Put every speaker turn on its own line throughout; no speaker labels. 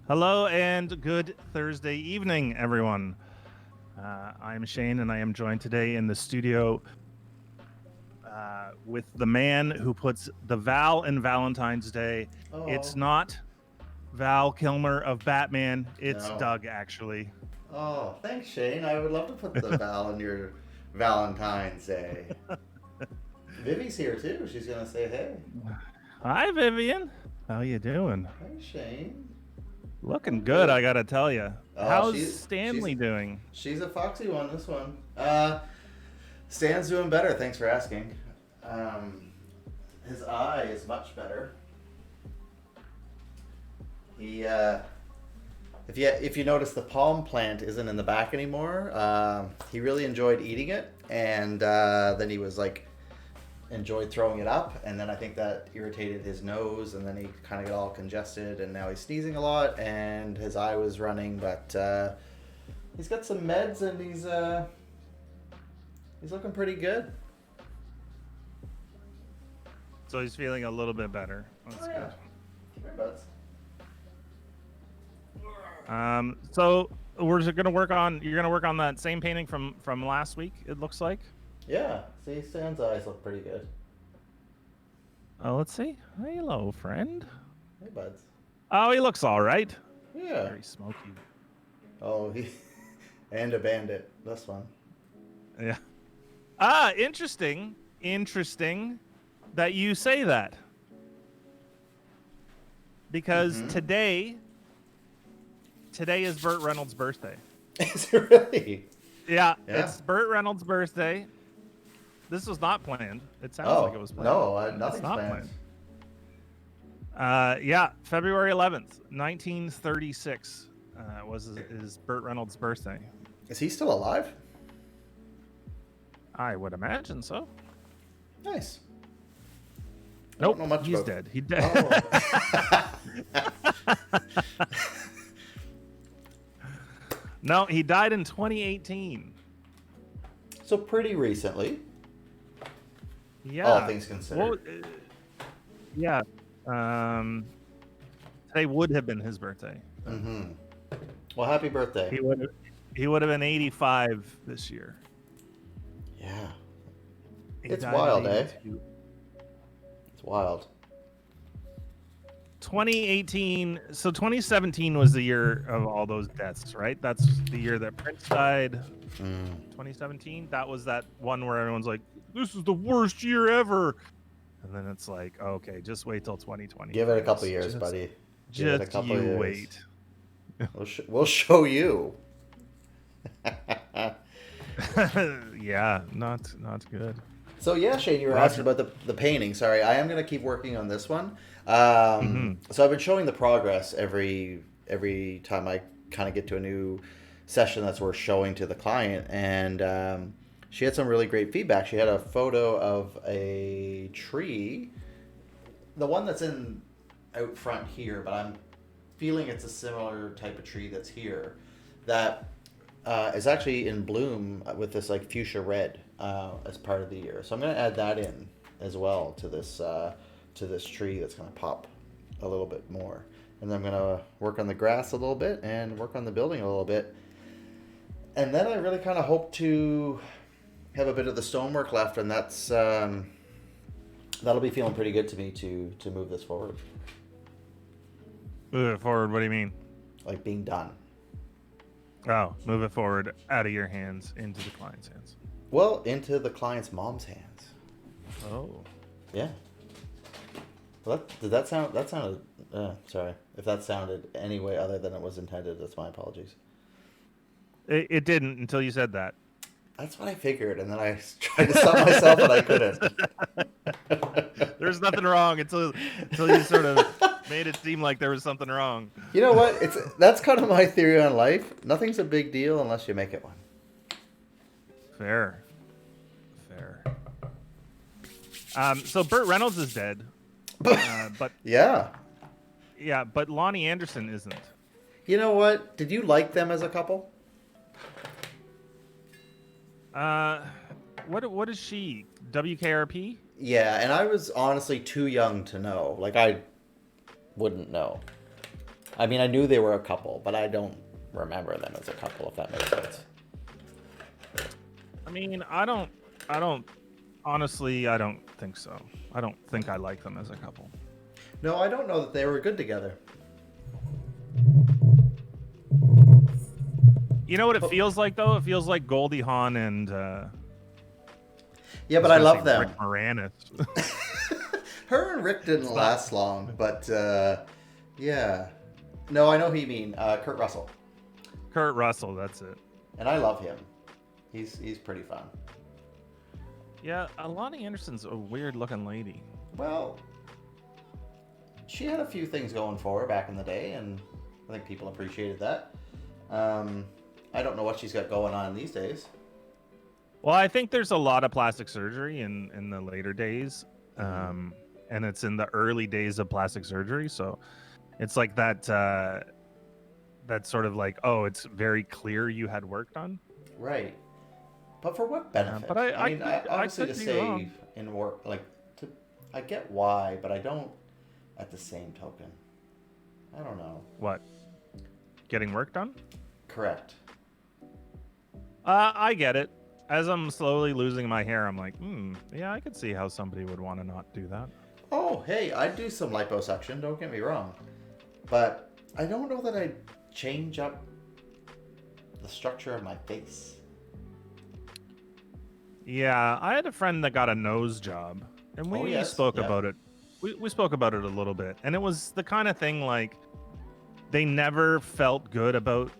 Hello and good Thursday evening, everyone. I'm Shane, and I am joined today in the studio with the man who puts the Val in Valentine's Day. It's
Oh,
not Val Kilmer of Batman, it's
no.
Doug, actually.
Oh, thanks, Shane. I would love to put the Val in your Valentine's Day. Vivi's here too. She's gonna say hey.
Hi, Vivian. How you doing?
Hey, Shane.
Looking
I'm
good, I
good.
gotta tell you.
Oh,
How's
she's
Stanley doing?
she's a foxy one. This one. Stan's doing better. Thanks for asking. Um, his eye is much better. He if you notice, the palm plant isn't in the back anymore. He really enjoyed eating it, and then he was like enjoyed throwing it up, and then I think that irritated his nose, and then he kind of got all congested, and now he's sneezing a lot, and his eye was running, but he's got some meds, and he's looking pretty good.
So he's feeling a little bit better. That's
Oh yeah, sure, buds.
good. So we're gonna work on. You're gonna work on that same painting from last week. It looks like.
Yeah, see, Stan's eyes look pretty good.
Let's see. Hello, friend.
Hey, buds.
Oh, he looks all right.
Yeah.
Very smoky.
Oh, he and a bandit. This one.
Yeah. Interesting. Interesting that you say that. Because today is Burt Reynolds' birthday.
Is it really?
Yeah,
Yeah.
it's Burt Reynolds' birthday. This was not planned. It sounds like it was planned.
No, nothing's
It's not
planned.
Yeah, February 11th, 1936 is Burt Reynolds' birthday.
Is he still alive?
I would imagine so.
Nice. I
Nope,
don't know much
he's
about...
dead. He dead.
Oh.
No, he died in 2018.
So pretty recently.
Yeah.
All things considered.
Well, yeah. Today would have been his birthday.
Mm-hmm. Well, happy birthday.
He would have been 85 this year.
Yeah.
He
It's
died
wild,
at
eh?
82.
It's wild.
2018, so 2017 was the year of all those deaths, right? That's the year that Prince died. 2017. That was that one where everyone's like, "This is the worst year ever," and then it's like, okay, just wait till 2020.
Give it a couple years, buddy. Give it a
Just
couple
you
years.
wait.
We'll show you.
Yeah, not good.
So yeah, Shane, you were asking about the painting. Sorry, I am going to keep working on this one. So I've been showing the progress every time I kind of get to a new session that's worth showing to the client, and she had some really great feedback. She had a photo of a tree, the one that's in out front here, but I'm feeling it's a similar type of tree that's here that is actually in bloom with this like fuchsia red as part of the year. So I'm going to add that in as well to this tree that's going to pop a little bit more. And then I'm going to work on the grass a little bit and work on the building a little bit. And then I really kind of hope to have a bit of the stonework left, and that's that'll be feeling pretty good to me to move this forward.
Move it forward. What do you mean?
Like being done.
Oh, move it forward out of your hands into the client's hands.
Well, into the client's mom's hands.
Oh.
Yeah. Well, that sounded. Sorry. If that sounded any way other than it was intended, that's my apologies.
It didn't until you said that.
That's what I figured, and then I tried to stop myself, but I couldn't.
There's nothing wrong until you sort of made it seem like there was something wrong.
You know what? That's kind of my theory on life. Nothing's a big deal unless you make it one.
Fair. So Burt Reynolds is dead, but
yeah,
but Lonnie Anderson isn't.
You know what? Did you like them as a couple?
What is she? WKRP?
Yeah, and I was honestly too young to know. Like, I wouldn't know. I mean, I knew they were a couple, but I don't remember them as a couple, if that makes sense.
I mean, honestly, I don't think so. I don't think I like them as a couple.
No, I don't know that they were good together.
You know what it feels like, though? It feels like Goldie Hawn and...
yeah, but I love them.
Rick Moranis.
Her and Rick didn't last long, but yeah. No, I know who you mean. Kurt Russell.
Kurt Russell, that's it.
And I love him. He's pretty fun.
Yeah, Lonnie Anderson's a weird-looking lady.
Well, she had a few things going for her back in the day, and I think people appreciated that. I don't know what she's got going on these days.
Well, I think there's a lot of plastic surgery in the later days, and it's in the early days of plastic surgery. So it's like that sort of like, oh, it's very clear you had work done.
Right. But for what benefit?
But I mean,
obviously to save in work, like, I get why, but I don't at the same token. I don't know.
What? Getting work done?
Correct.
I get it. As I'm slowly losing my hair, I'm like, yeah, I could see how somebody would want to not do that.
Oh, hey, I'd do some liposuction, don't get me wrong. But I don't know that I'd change up the structure of my face.
Yeah, I had a friend that got a nose job, and we spoke about it. We spoke about it a little bit, and it was the kind of thing like they never felt good about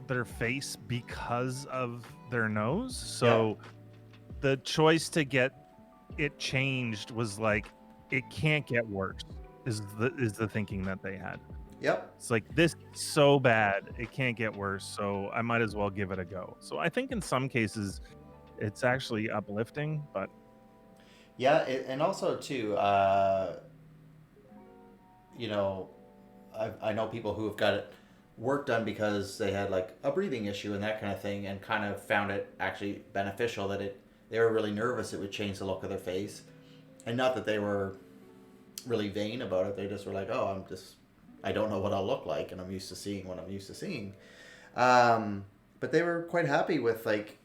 their face because of their nose. So the choice to get it changed was like, it can't get worse, is the thinking that they had.
Yep.
It's like, this is so bad, it can't get worse, so I might as well give it a go. So I think in some cases it's actually uplifting, but
yeah, and also too, you know, I know people who have got it work done because they had like a breathing issue and that kind of thing, and kind of found it actually beneficial, that they were really nervous it would change the look of their face, and not that they were really vain about it. They just were like, oh, I don't know what I'll look like, and I'm used to seeing what I'm used to seeing. But they were quite happy with, like,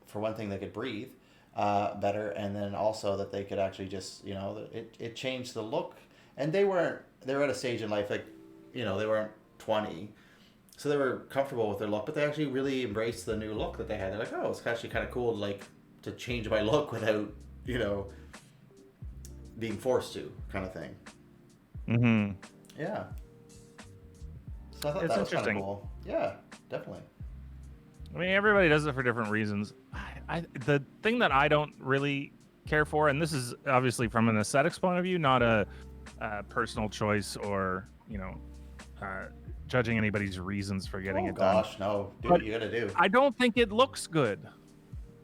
for one thing, they could breathe better, and then also that they could actually just, you know, it changed the look. And they were at a stage in life, like, you know, they weren't 20, so they were comfortable with their look, but they actually really embraced the new look that they had. They're like, oh, it's actually kind of cool to, like, to change my look without, you know, being forced to, kind of thing.
Mm-hmm.
Yeah. So I thought that was kind of cool. Yeah, definitely.
I mean, everybody does it for different reasons. The thing that I don't really care for, and this is obviously from an aesthetics point of view, not a personal choice or, you know, judging anybody's reasons for getting it done.
Oh gosh, no. Do what you gotta do.
I don't think it looks good.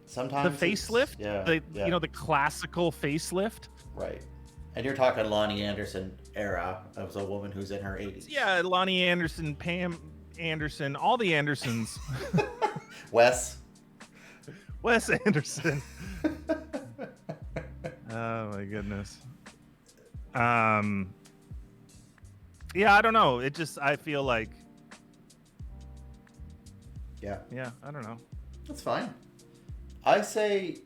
Sometimes
the facelift,
you
know, the classical facelift.
Right. And you're talking Lonnie Anderson era of a woman who's in her 80s.
Yeah, Lonnie Anderson, Pam Anderson, all the Andersons.
Wes
Anderson. Oh my goodness. Yeah, I don't know. It just, I feel like.
Yeah,
I don't know.
That's fine. I say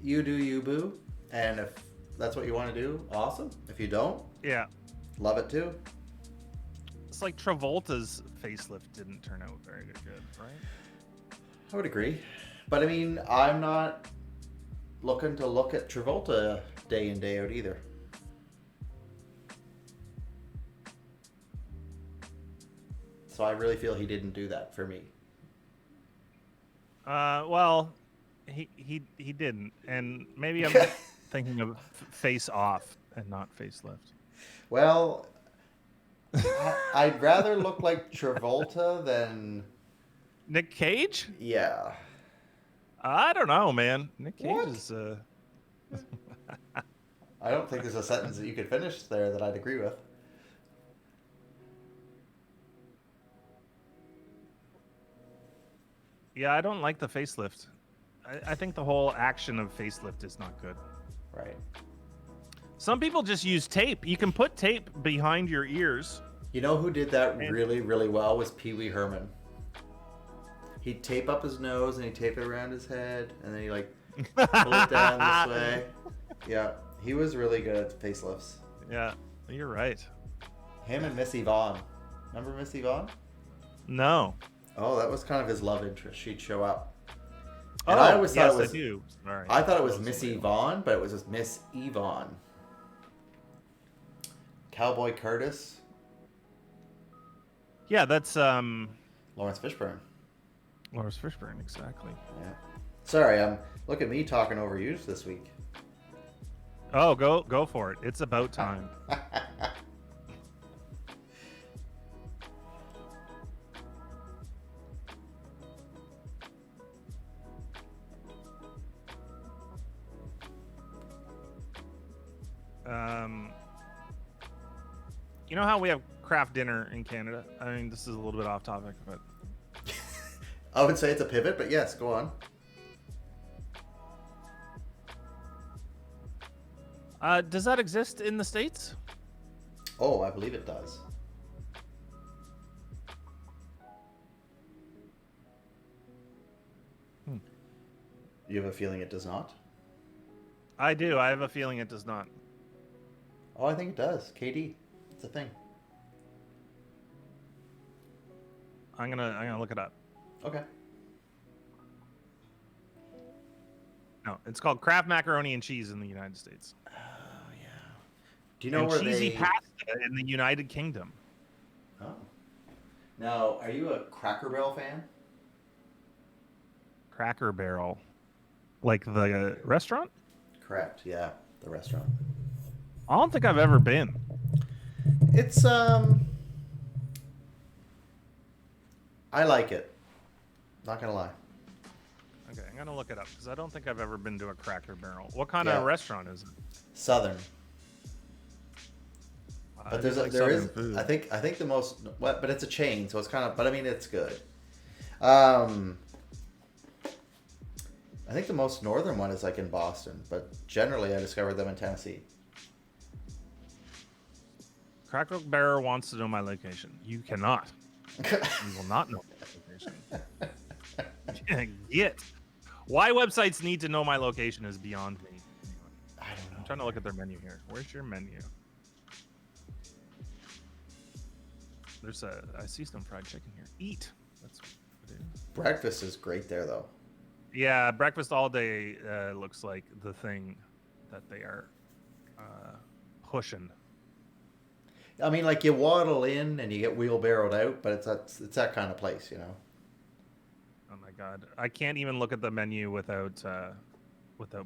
you do you, boo. And if that's what you want to do, awesome. If you don't,
yeah,
love it too.
It's like Travolta's facelift didn't turn out very good, right?
I would agree. But I mean, I'm not looking to look at Travolta day in, day out either. So I really feel he didn't do that for me.
Well, he didn't, and maybe I'm thinking of Face Off and not Facelift.
Well, I'd rather look like Travolta than
Nick Cage.
Yeah.
I don't know, man. Nick Cage
what?
Is.
I don't think there's a sentence that you could finish there that I'd agree with.
Yeah, I don't like the facelift. I think the whole action of facelift is not good.
Right.
Some people just use tape. You can put tape behind your ears
You know who did that
And-
really, really well was Pee Wee Herman. He'd tape up his nose and he'd tape it around his head, and then he like pull it down this way. Yeah, he was really good at facelifts.
Yeah, you're right.
Him and Missy Vaughn. Remember Missy Vaughn?
No.
Oh, that was kind of his love interest. She'd show up.
Oh,
And I always thought
yes,
it was.
I do. Sorry.
I thought it was
Rosalie.
Missy Vaughn, but it was just Miss Yvonne. Cowboy Curtis.
Yeah, that's
Lawrence Fishburne.
Lawrence Fishburne, exactly.
Yeah. Sorry, look at me talking over you this week.
Oh, go for it. It's about time. You know how we have craft dinner in Canada? I mean, this is a little bit off topic, but
I would say it's a pivot, but yes, go on.
does that exist in the States?
Oh, I believe it does. You have a feeling it does not?
I do. I have a feeling it does not.
Oh, I think it does. KD. It's a thing.
I'm gonna look it up.
Okay.
No, it's called Kraft macaroni and cheese in the United States.
Oh, yeah. Do you know
And
where
cheesy
they...
pasta in the United Kingdom.
Oh. Now, are you a Cracker Barrel fan?
Cracker Barrel, like the restaurant?
Correct, yeah. The restaurant.
I don't think I've ever been.
It's, I like it. Not gonna lie.
Okay, I'm gonna look it up because I don't think I've ever been to a Cracker Barrel. What kind
Yeah.
of restaurant is it?
Southern.
I
But
do like
there is
Southern food.
I think the most but it's a chain, so it's kind of, but I mean it's good. I think the most northern one is like in Boston, but generally I discovered them in Tennessee.
Cracker Barrel wants to know my location. You cannot. You will not know my location. Get. Why websites need to know my location is beyond me.
I don't know.
I'm trying to look at their menu here. Where's your menu? I see some fried chicken here. Eat. That's what it is.
Breakfast is great there though.
Yeah, breakfast all day looks like the thing that they are pushing.
I mean, like you waddle in and you get wheelbarrowed out, but it's that kind of place, you know.
Oh my god, I can't even look at the menu without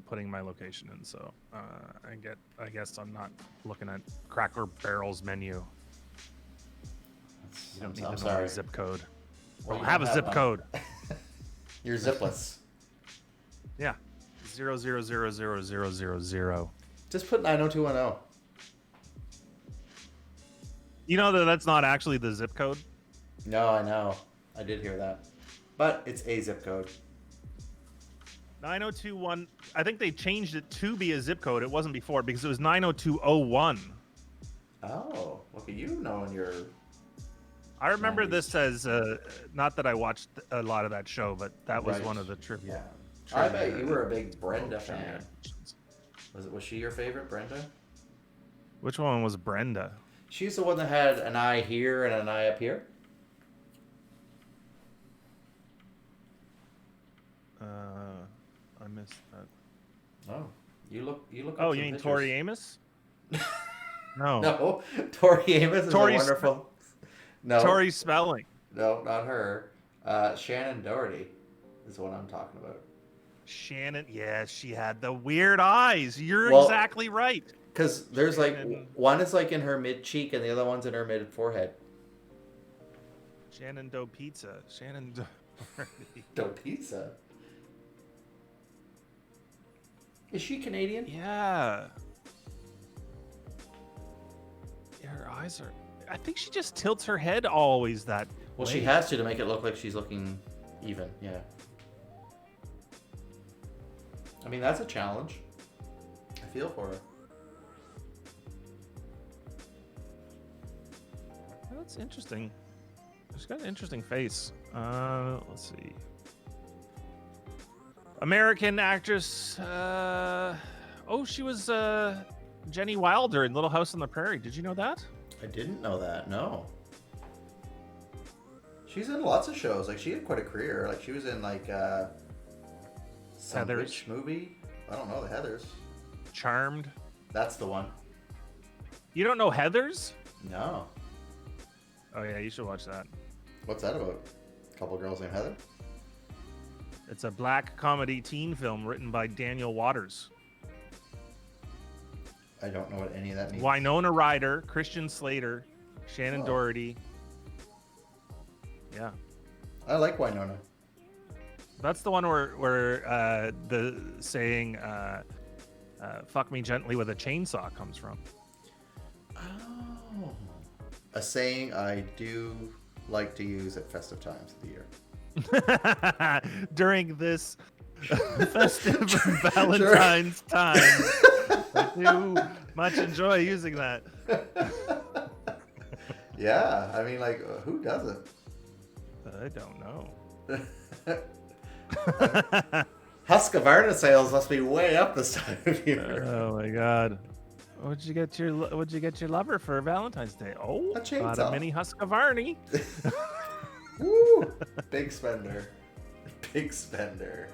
putting my location in. So I guess I'm not looking at Cracker Barrel's menu. You don't need
I'm
to know my
sorry.
zip code.
Well,
I
you
have a
don't
zip
one.
code.
You're zipless.
Yeah, 0000000.
Just put 90210.
You know that's not actually the zip code.
No, I know. I did hear that. But it's a zip code.
9021. I think they changed it to be a zip code. It wasn't before because it was 90201.
Oh, look at you knowing your...
I remember
90s.
this as not that I watched a lot of that show, but that was
Right.
one of the trivia.
Yeah. I bet you were a big Brenda
trivia.
fan. Was she your favorite, Brenda?
Which one was Brenda?
She's the one that had an eye here and an eye up here.
I missed that.
Oh, you look.
Oh,
up
you
some
mean
pictures.
Tori Amos? No.
No, Tori Amos is
Tori
a wonderful. No,
Tori Spelling.
no, not her. Shannon Doherty is what I'm talking about.
Shannon. Yeah, she had the weird eyes. You're
Well-
exactly right.
Because there's like
Shannon.
one is like in her mid cheek and the other one's in her mid forehead.
Shannon Doe Pizza. Shannon Doherty.
Dough pizza. Is she Canadian?
Yeah. Yeah, her eyes are. I think she just tilts her head always that.
Well,
way.
she has to make it look like she's looking even. Yeah. I mean, that's a challenge. I feel for her.
I That's interesting. She's got an interesting face. Let's see. American actress. She was Jenny Wilder in Little House on the Prairie. Did you know that?
I didn't know that. No. She's in lots of shows. Like, she had quite a career. Like, she was in like some
Heathers.
witch movie. I don't know, the Heathers.
Charmed.
That's the one.
You don't know Heathers?
No.
Oh yeah, you should watch that.
What's that about? A couple girls named Heather?
It's a black comedy teen film written by Daniel Waters.
I don't know what any of that means.
Winona Ryder, Christian Slater, Shannon Doherty. Yeah.
I like Winona.
That's the one where the saying "fuck me gently with a chainsaw" comes from.
Oh. A saying I do like to use at festive times of the year.
During this festive Valentine's time, I do much enjoy using that.
Yeah, I mean, like, who doesn't?
I don't know.
Husqvarna sales must be way up this time of year.
Oh my god. What'd you get your lover for Valentine's Day? Oh,
A chainsaw.
got a mini Husqvarna.
Woo! Big spender. Big spender.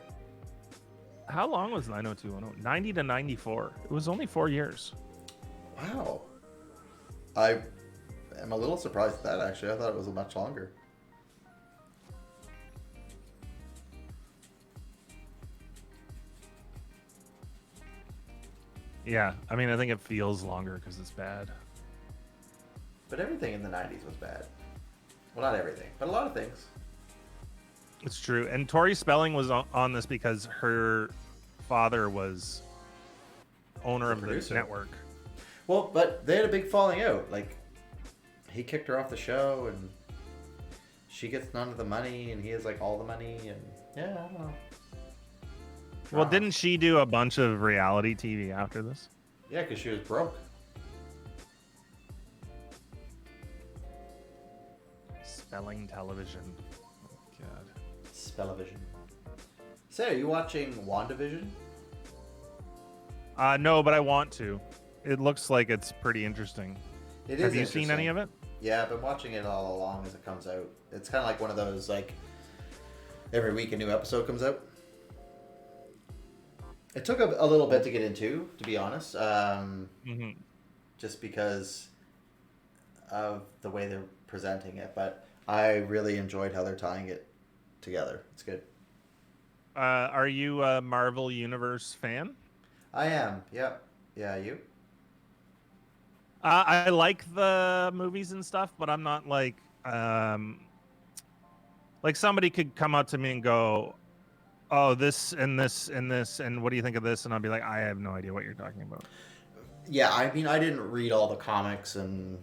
How long was 90210? 90 to 94. It was only 4 years.
Wow. I am a little surprised at that, actually. I thought it was much longer.
Yeah, I mean, I think it feels longer because it's bad.
But everything in the 90s was bad. Well, not everything, but a lot of things.
It's true. And Tori Spelling was on this because her father was owner of the network.
Well, but they had a big falling out. Like, he kicked her off the show, and she gets none of the money, and he has, like, all the money, and yeah, I don't know.
Well, didn't she do a bunch of reality TV after this?
Yeah, because she was broke.
Spelling television. Oh, God.
Spellivision. Say, are you watching WandaVision?
No, but I want to. It looks like it's pretty interesting. Have you seen any of it?
Yeah, I've been watching it all along as it comes out. It's kind of like one of those, like, every week a new episode comes out. It took a little bit to get into, to be honest. Just because of the way they're presenting it. But I really enjoyed how they're tying it together. It's good.
Are you a Marvel Universe fan?
I am. Yeah. Yeah, you?
I like the movies and stuff, but I'm not like somebody could come up to me and go, "Oh, this and this and this, and what do you think of this?" And I'll be like, "I have no idea what you're talking about."
Yeah, I mean, I didn't read all the comics and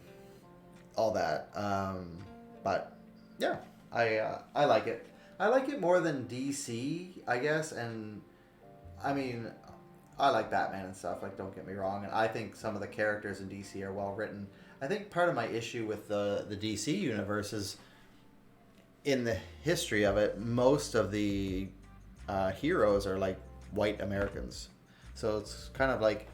all that, but yeah, I like it. I like it more than DC, I guess, and I mean, I like Batman and stuff, like, don't get me wrong, and I think some of the characters in DC are well written. I think part of my issue with the DC universe is, in the history of it, most of the heroes are, like, white Americans. So it's kind of like,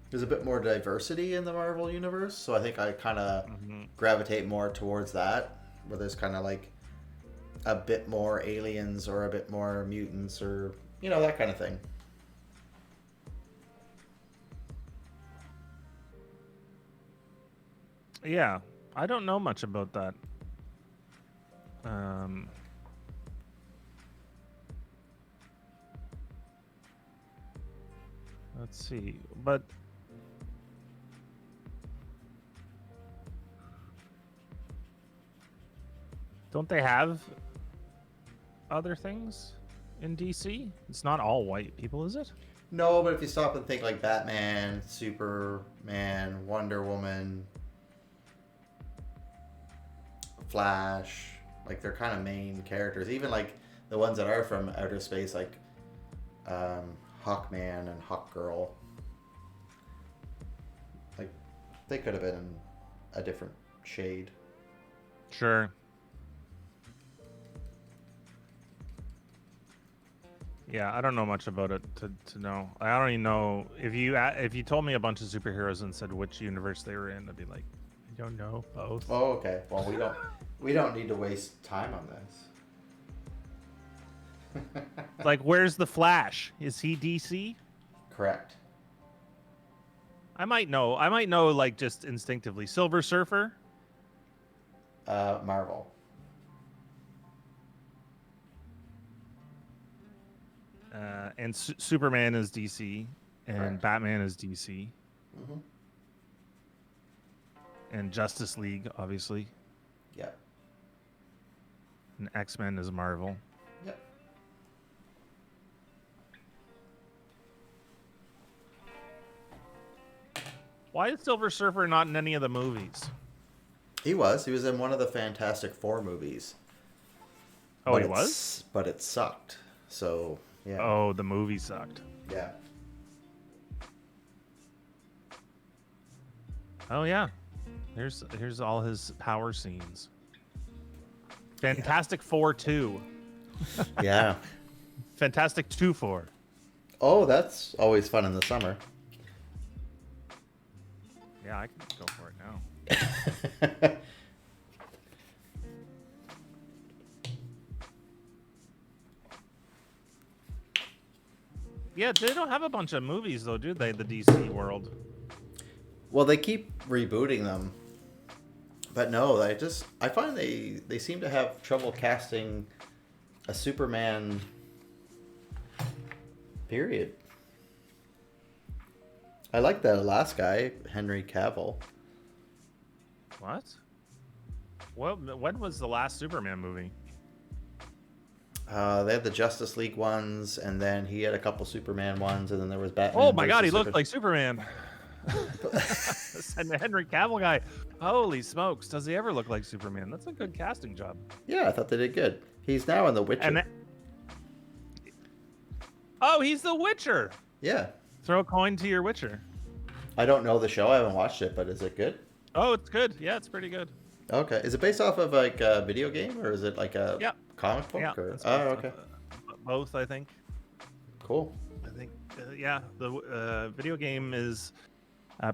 there's a bit more diversity in the Marvel universe, so I think I kind of gravitate more towards that, where there's kind of, like, a bit more aliens or a bit more mutants or, you know, that kind of thing.
Yeah, I don't know much about that. Let's see, but don't they have other things in DC? It's not all white people, is it?
No, but if you stop and think, like, Batman, Superman, Wonder Woman, Flash, like, they're kind of main characters. Even, like, the ones that are from outer space, like Hawkman and Hawkgirl, like, they could have been a different shade.
Sure. Yeah, I don't know much about it to know. I don't even know if you told me a bunch of superheroes and said which universe they were in, I'd be like, I don't know, both.
Oh, okay. Well, we don't need to waste time on this.
Like, where's the Flash? Is he DC?
Correct.
I might know. Like just instinctively. Silver Surfer.
Marvel.
And Superman is DC, and
Correct.
Batman is DC,
Mm-hmm.
and Justice League, obviously,
Yep.
and X-Men is Marvel.
Yep.
Why is Silver Surfer not in any of the movies?
He was. He was in one of the Fantastic Four movies.
Oh, he was?
But it sucked. So, yeah.
Oh, the movie sucked.
Yeah.
Oh yeah. Here's all his power scenes. Fantastic Four 2.
Yeah.
Fantastic 2-4.
Oh, that's always fun in the summer.
Yeah, I can go for it now. Yeah, they don't have a bunch of movies though, do they? The DC world.
Well, they keep rebooting them. But no, I find they seem to have trouble casting a Superman period. I like that last guy, Henry Cavill.
What? Well, when was the last Superman movie?
They had the Justice League ones, and then he had a couple Superman ones, and then there was Batman.
Oh my God, he looked like Superman. And the Henry Cavill guy. Holy smokes, does he ever look like Superman? That's a good casting job.
Yeah, I thought they did good. He's now in The Witcher.
Oh, he's the Witcher.
Yeah.
Throw a coin to your Witcher.
I don't know the show. I haven't watched it, but is it good?
Oh, it's good. Yeah, it's pretty good.
Okay. Is it based off of like a video game, or is it like a comic book?
Yeah.
Or...
Both,
Oh, okay.
Both, I think.
Cool.
I think, yeah, the video game is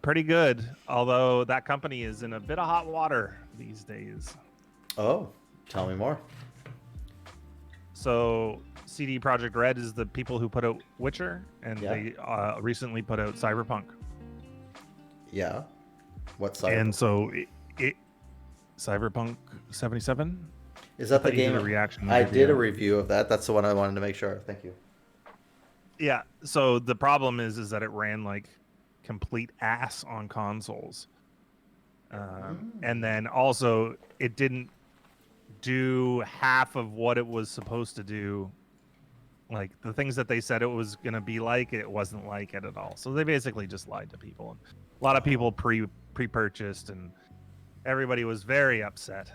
pretty good, although that company is in a bit of hot water these days.
Oh, tell me more.
So, CD Projekt Red is the people who put out Witcher, and they recently put out Cyberpunk.
Yeah. What Cyberpunk?
And so, Cyberpunk 77?
Is that the game?
Reaction
I did a review of that. That's the one I wanted to make sure. Thank you.
Yeah. So the problem is that it ran like complete ass on consoles, and then also it didn't do half of what it was supposed to do. Like the things that they said it was gonna be like, it wasn't like it at all. So they basically just lied to people. And a lot of people pre-purchased, and everybody was very upset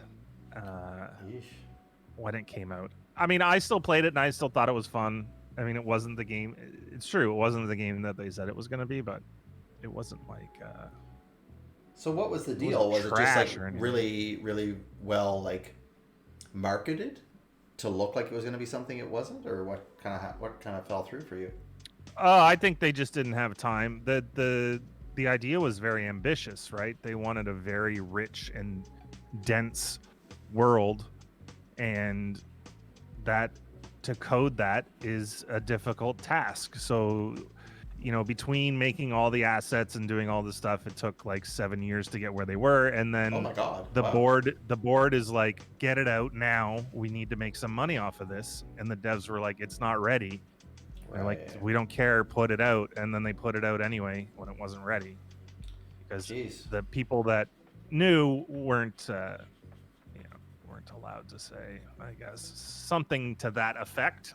when it came out. I mean, I still played it and I still thought it was fun. I mean, it wasn't the game. It's true, it wasn't the game that they said it was going to be, but it wasn't like.
So what was the deal? Was it just like
anything.
really, really well like marketed to look like it was going to be something it wasn't, or what kind of fell through for you?
I think they just didn't have time. The idea was very ambitious, right? They wanted a very rich and dense world, and that to code that is a difficult task. So, you know, between making all the assets and doing all this stuff, it took like 7 years to get where they were. And then
oh my God.
the board is like, get it out now. We need to make some money off of this. And the devs were like, it's not ready. They're like, we don't care, put it out. And then they put it out anyway when it wasn't ready, because the people that knew weren't allowed to say, I guess, something to that effect.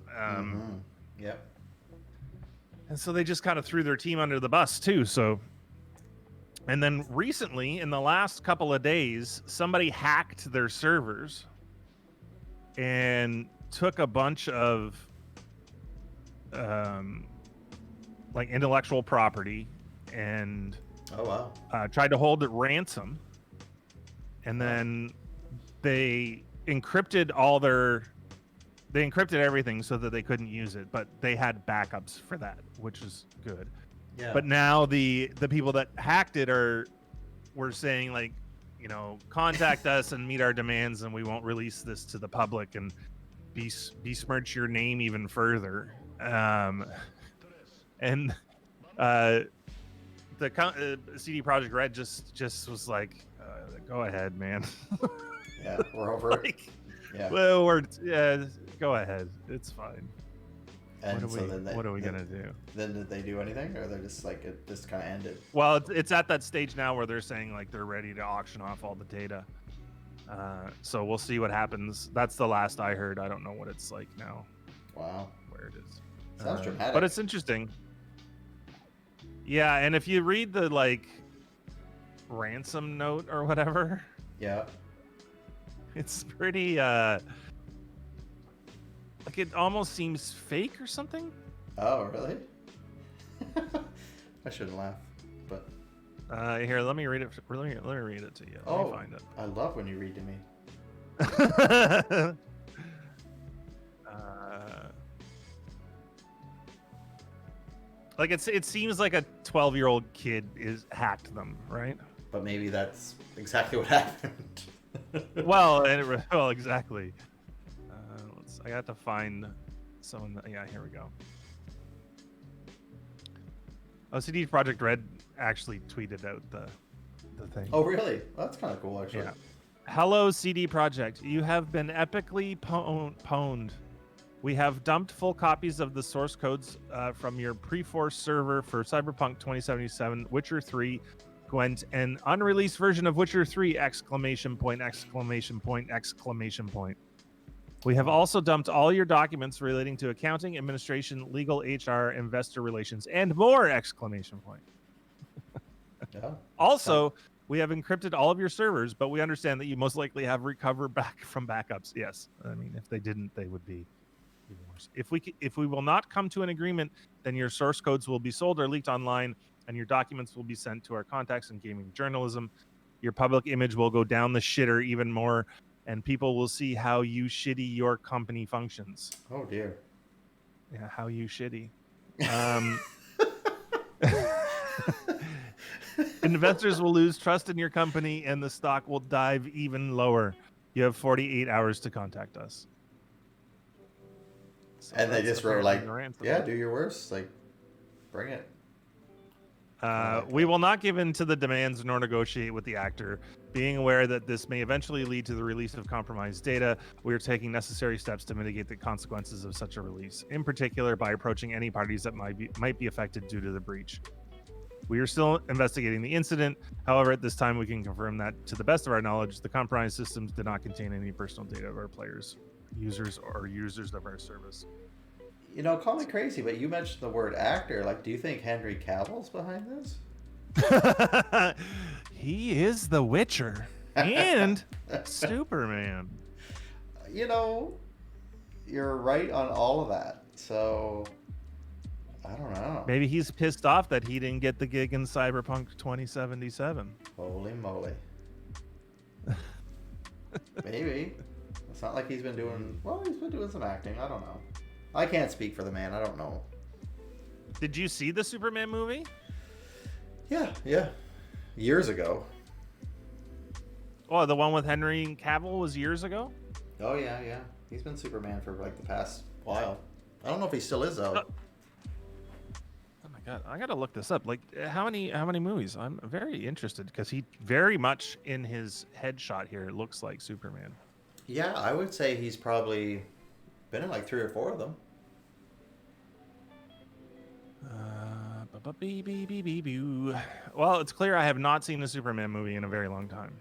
Yep.
And so they just kind of threw their team under the bus too. So, and then recently, in the last couple of days, somebody hacked their servers and took a bunch of like intellectual property and tried to hold it ransom. And then they encrypted everything so that they couldn't use it, but they had backups for that, which is good.
Yeah.
But now the people that hacked it were saying, like, you know, contact us and meet our demands, and we won't release this to the public and besmirch your name even further. And the CD Projekt Red just was like, go ahead, man.
Yeah, we're over it. Yeah.
Well, go ahead. It's fine.
And
what are we gonna do?
Then did they do anything, or they're just like it just kind of ended?
Well, it's at that stage now where they're saying like they're ready to auction off all the data. So we'll see what happens. That's the last I heard. I don't know what it's like now.
Wow.
Where it is.
Sounds dramatic.
But it's interesting. Yeah, and if you read the like ransom note or whatever,
yeah,
it's pretty like it almost seems fake or something.
Oh, really? I shouldn't laugh, but
here, let me read it. Let me read it to you. Let me find it.
I love when you read to me.
Like it seems like a 12-year-old kid is hacked them, right?
But maybe that's exactly what happened.
well, exactly. I got to find someone. Yeah, here we go. CD Projekt Red actually tweeted out the thing.
Oh, really? Well, that's kind of cool, actually.
Yeah. Hello, CD Projekt. You have been epically pwned. We have dumped full copies of the source codes from your pre-force server for Cyberpunk 2077, Witcher 3, Gwent, and unreleased version of Witcher 3! ! We have also dumped all your documents relating to accounting, administration, legal, HR, investor relations, and more!
Yeah.
Also, we have encrypted all of your servers, but we understand that you most likely have recovered back from backups. Yes, I mean, if they didn't, they would be worse. If we will not come to an agreement, then your source codes will be sold or leaked online, and your documents will be sent to our contacts in gaming journalism. Your public image will go down the shitter even more, and people will see how you shitty your company functions.
Oh dear.
Yeah, how you shitty. Investors will lose trust in your company, and the stock will dive even lower. You have 48 hours to contact us. So
and they just wrote like, yeah, do your worst. Like, bring it.
We will not give in to the demands nor negotiate with the actor. Being aware that this may eventually lead to the release of compromised data, we are taking necessary steps to mitigate the consequences of such a release, in particular by approaching any parties that might be affected due to the breach. We are still investigating the incident. However, at this time, we can confirm that, to the best of our knowledge, the compromised systems did not contain any personal data of our players, users of our service.
You know, call me crazy, but you mentioned the word actor. Like, do you think Henry Cavill's behind this?
He is the Witcher and Superman.
You know, you're right on all of that. So, I don't know.
Maybe he's pissed off that he didn't get the gig in Cyberpunk 2077.
Holy moly. Maybe. It's not like he's been doing... Well, he's been doing some acting. I don't know. I can't speak for the man. I don't know.
Did you see the Superman movie?
Yeah. Years ago.
Oh, the one with Henry Cavill was years ago?
Oh, yeah. He's been Superman for like the past while. I don't know if he still is, though.
Oh my God. I got to look this up. Like, how many movies? I'm very interested because he very much in his headshot here looks like Superman.
Yeah, I would say he's probably been in like 3 or 4 of them.
Well, it's clear I have not seen the Superman movie in a very long time.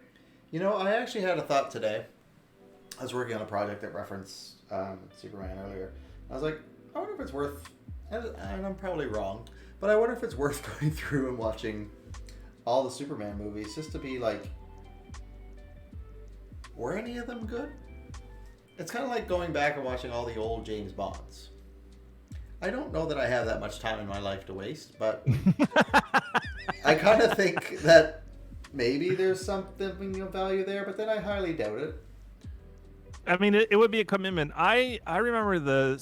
You know, I actually had a thought today. I was working on a project that referenced Superman earlier. I was like, I wonder if it's worth, and I'm probably wrong, but I wonder if it's worth going through and watching all the Superman movies just to be like, were any of them good? It's kind of like going back and watching all the old James Bonds. I don't know that I have that much time in my life to waste, but I kind of think that maybe there's something of value there, but then I highly doubt it.
I mean, it would be a commitment. I remember the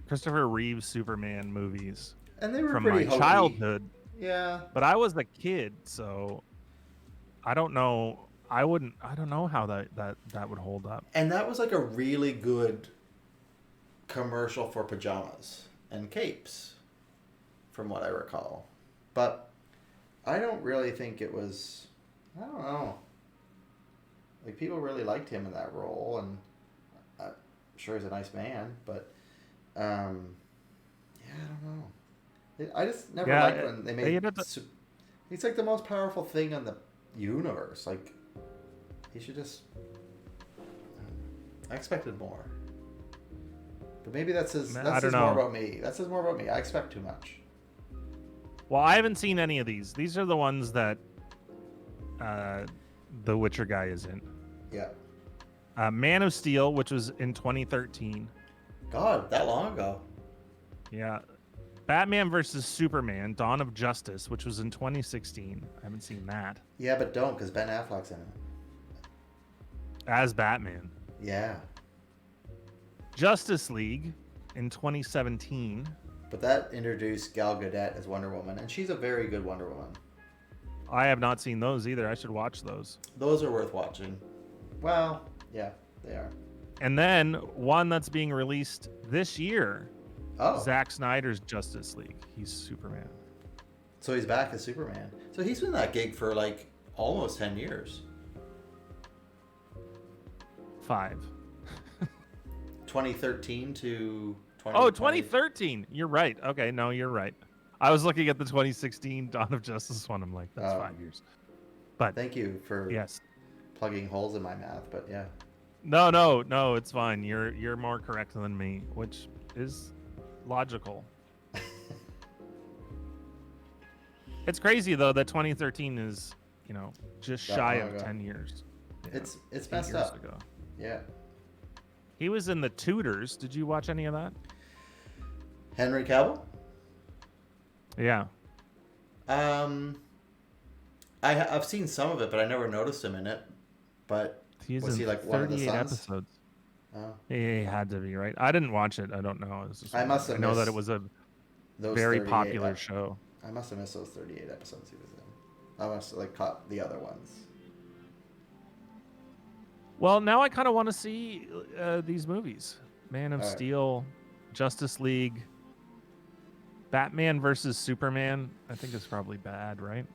Christopher Reeve Superman movies
And they were
from
pretty
my
hokey.
childhood,
Yeah.
but I was a kid, so I don't know. I don't know how that would hold up.
And that was like a really good commercial for pajamas and capes, from what I recall. But I don't really think it was. I don't know. Like, people really liked him in that role, and I'm sure he's a nice man, but yeah, I don't know. I just never liked when they made. He's like the most powerful thing in the universe. Like, he should just. I expected more. But maybe that says more about me. That says more about me. I expect too much.
Well, I haven't seen any of these. These are the ones that the Witcher guy is in.
Yeah.
Man of Steel, which was in 2013.
God, that long ago.
Yeah. Batman versus Superman, Dawn of Justice, which was in 2016. I haven't seen that.
Yeah, but don't, because Ben Affleck's in it.
As Batman.
Yeah.
Justice League in 2017.
But that introduced Gal Gadot as Wonder Woman, and she's a very good Wonder Woman.
I have not seen those either. I should watch those.
Those are worth watching. Well, yeah, they are.
And then one that's being released this year.
Oh.
Zack Snyder's Justice League. He's Superman.
So he's back as Superman. So he's been that gig for like almost 10 years.
5.
2013 to 2020.
Oh, 2013. You're right. Okay, no, you're right. I was looking at the 2016 Dawn of Justice one. I'm like, that's 5 years. But
thank you for plugging holes in my math. But yeah.
No, it's fine. You're more correct than me, which is logical. It's crazy though that 2013 is, just shy of 10 years.
Yeah. It's messed up. Ago. Yeah.
He was in The Tudors. Did you watch any of that?
Henry Cavill?
Yeah.
I've seen some of it, but I never noticed him in it. But was he like one of the sons?
Episodes. Oh. He had to be, right? I didn't watch it. I don't know.
I know
that it was a very popular show.
I must have missed those 38 episodes he was in. I must have caught the other ones.
Well, now I kind of want to see these movies. Man of Steel, Justice League, Batman versus Superman. I think it's probably bad, right?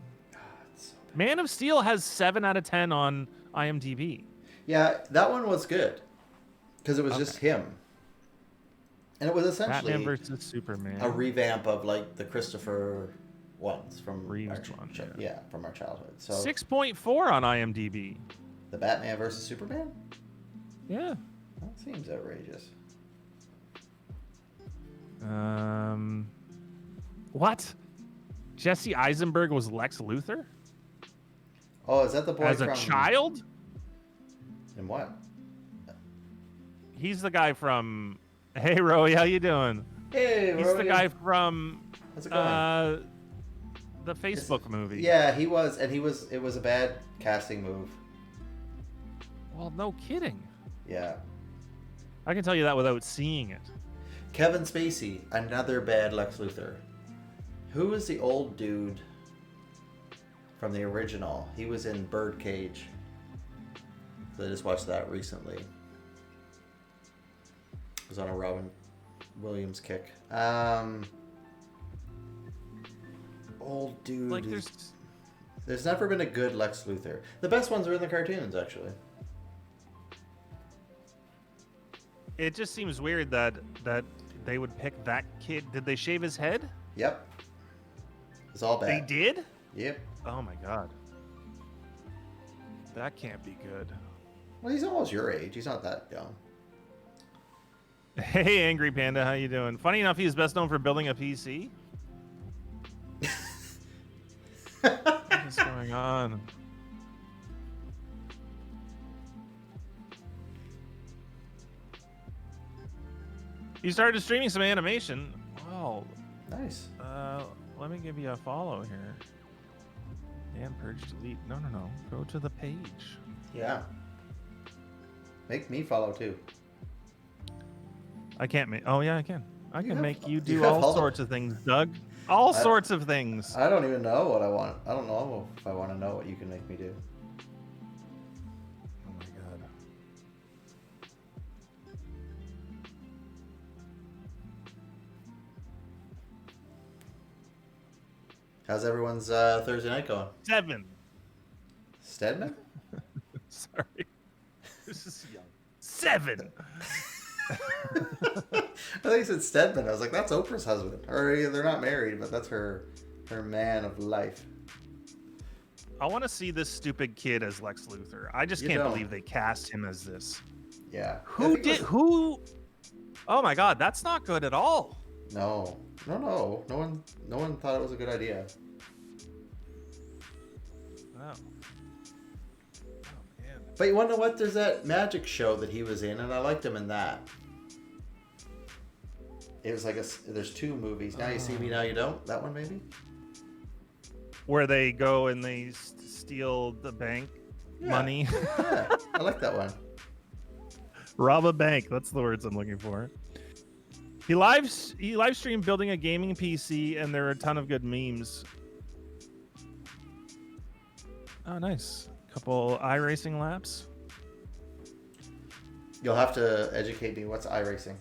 So bad. Man of Steel has 7 out of 10 on IMDb.
Yeah, that one was good. Because it was just him. And it was essentially
Batman versus Superman.
A revamp of the Christopher ones from from our childhood. So
6.4 on IMDb.
The Batman versus Superman?
Yeah.
That seems outrageous.
What? Jesse Eisenberg was Lex Luthor?
Oh, is that the boy
as a child?
In what?
He's the guy from. Hey, Roy, how you doing?
Hey,
he's the guy from.
How's it going?
The Facebook movie.
Yeah, he was, and it was a bad casting move.
Well, no kidding.
Yeah.
I can tell you that without seeing it.
Kevin Spacey, another bad Lex Luthor. Who was the old dude from the original? He was in Birdcage. So I just watched that recently. It was on a Robin Williams kick. Old dude. There's never been a good Lex Luthor. The best ones are in the cartoons, actually.
It just seems weird that they would pick that kid. Did they shave his head?
Yep. It's all bad.
They did?
Yep.
Oh my god. That can't be good.
Well, he's almost your age. He's not that young.
Hey, Angry Panda, how you doing? Funny enough, he's best known for building a PC. What's going on? You started streaming some animation. Wow.
Nice.
Let me give you a follow here. And purge delete. No. Go to the page.
Yeah. Make me follow too.
I can't make. Oh yeah, I can. I
You
can
have-
make you
you
do
have
all
all the-
sorts of things, Doug. All sorts of things.
I don't even know what I want. I don't know if I want to know what you can make me do.
Oh my god.
How's everyone's Thursday night going?
7.
Stedman?
Sorry. This is young. 7.
I think you said Stedman. I was like, that's Oprah's husband. Or they're not married, but that's her man of life.
I want to see this stupid kid as Lex Luthor. I just
You
can't
don't.
believe they cast him as this.
Yeah.
Who did? Who? Oh my god, that's not good at all.
No. No one thought it was a good idea.
Oh. Oh man.
But you want to know what? There's that magic show that he was in, and I liked him in that. It was like there's 2 movies. Now You See Me, Now You Don't. That one maybe?
Where they go and they steal the bank money.
Yeah, I like that one.
Rob a bank. That's the words I'm looking for. He live streamed building a gaming PC, and there are a ton of good memes. Oh, nice. Couple iRacing laps.
You'll have to educate me. What's iRacing?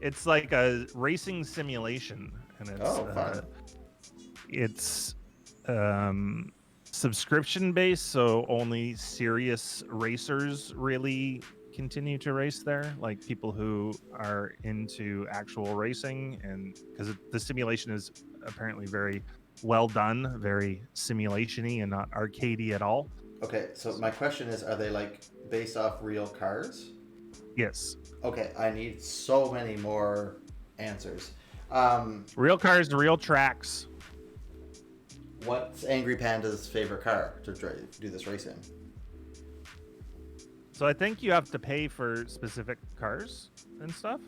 It's like a racing simulation, and it's
fun.
It's subscription based, so only serious racers really continue to race there, like people who are into actual racing, and because the simulation is apparently very well done, very simulation-y and not arcadey at all.
Okay, so my question is, are they like based off real cars?
Yes.
Okay, I need so many more answers.
Real cars, real tracks.
What's Angry Panda's favorite car to do this race in?
So I think you have to pay for specific cars and stuff.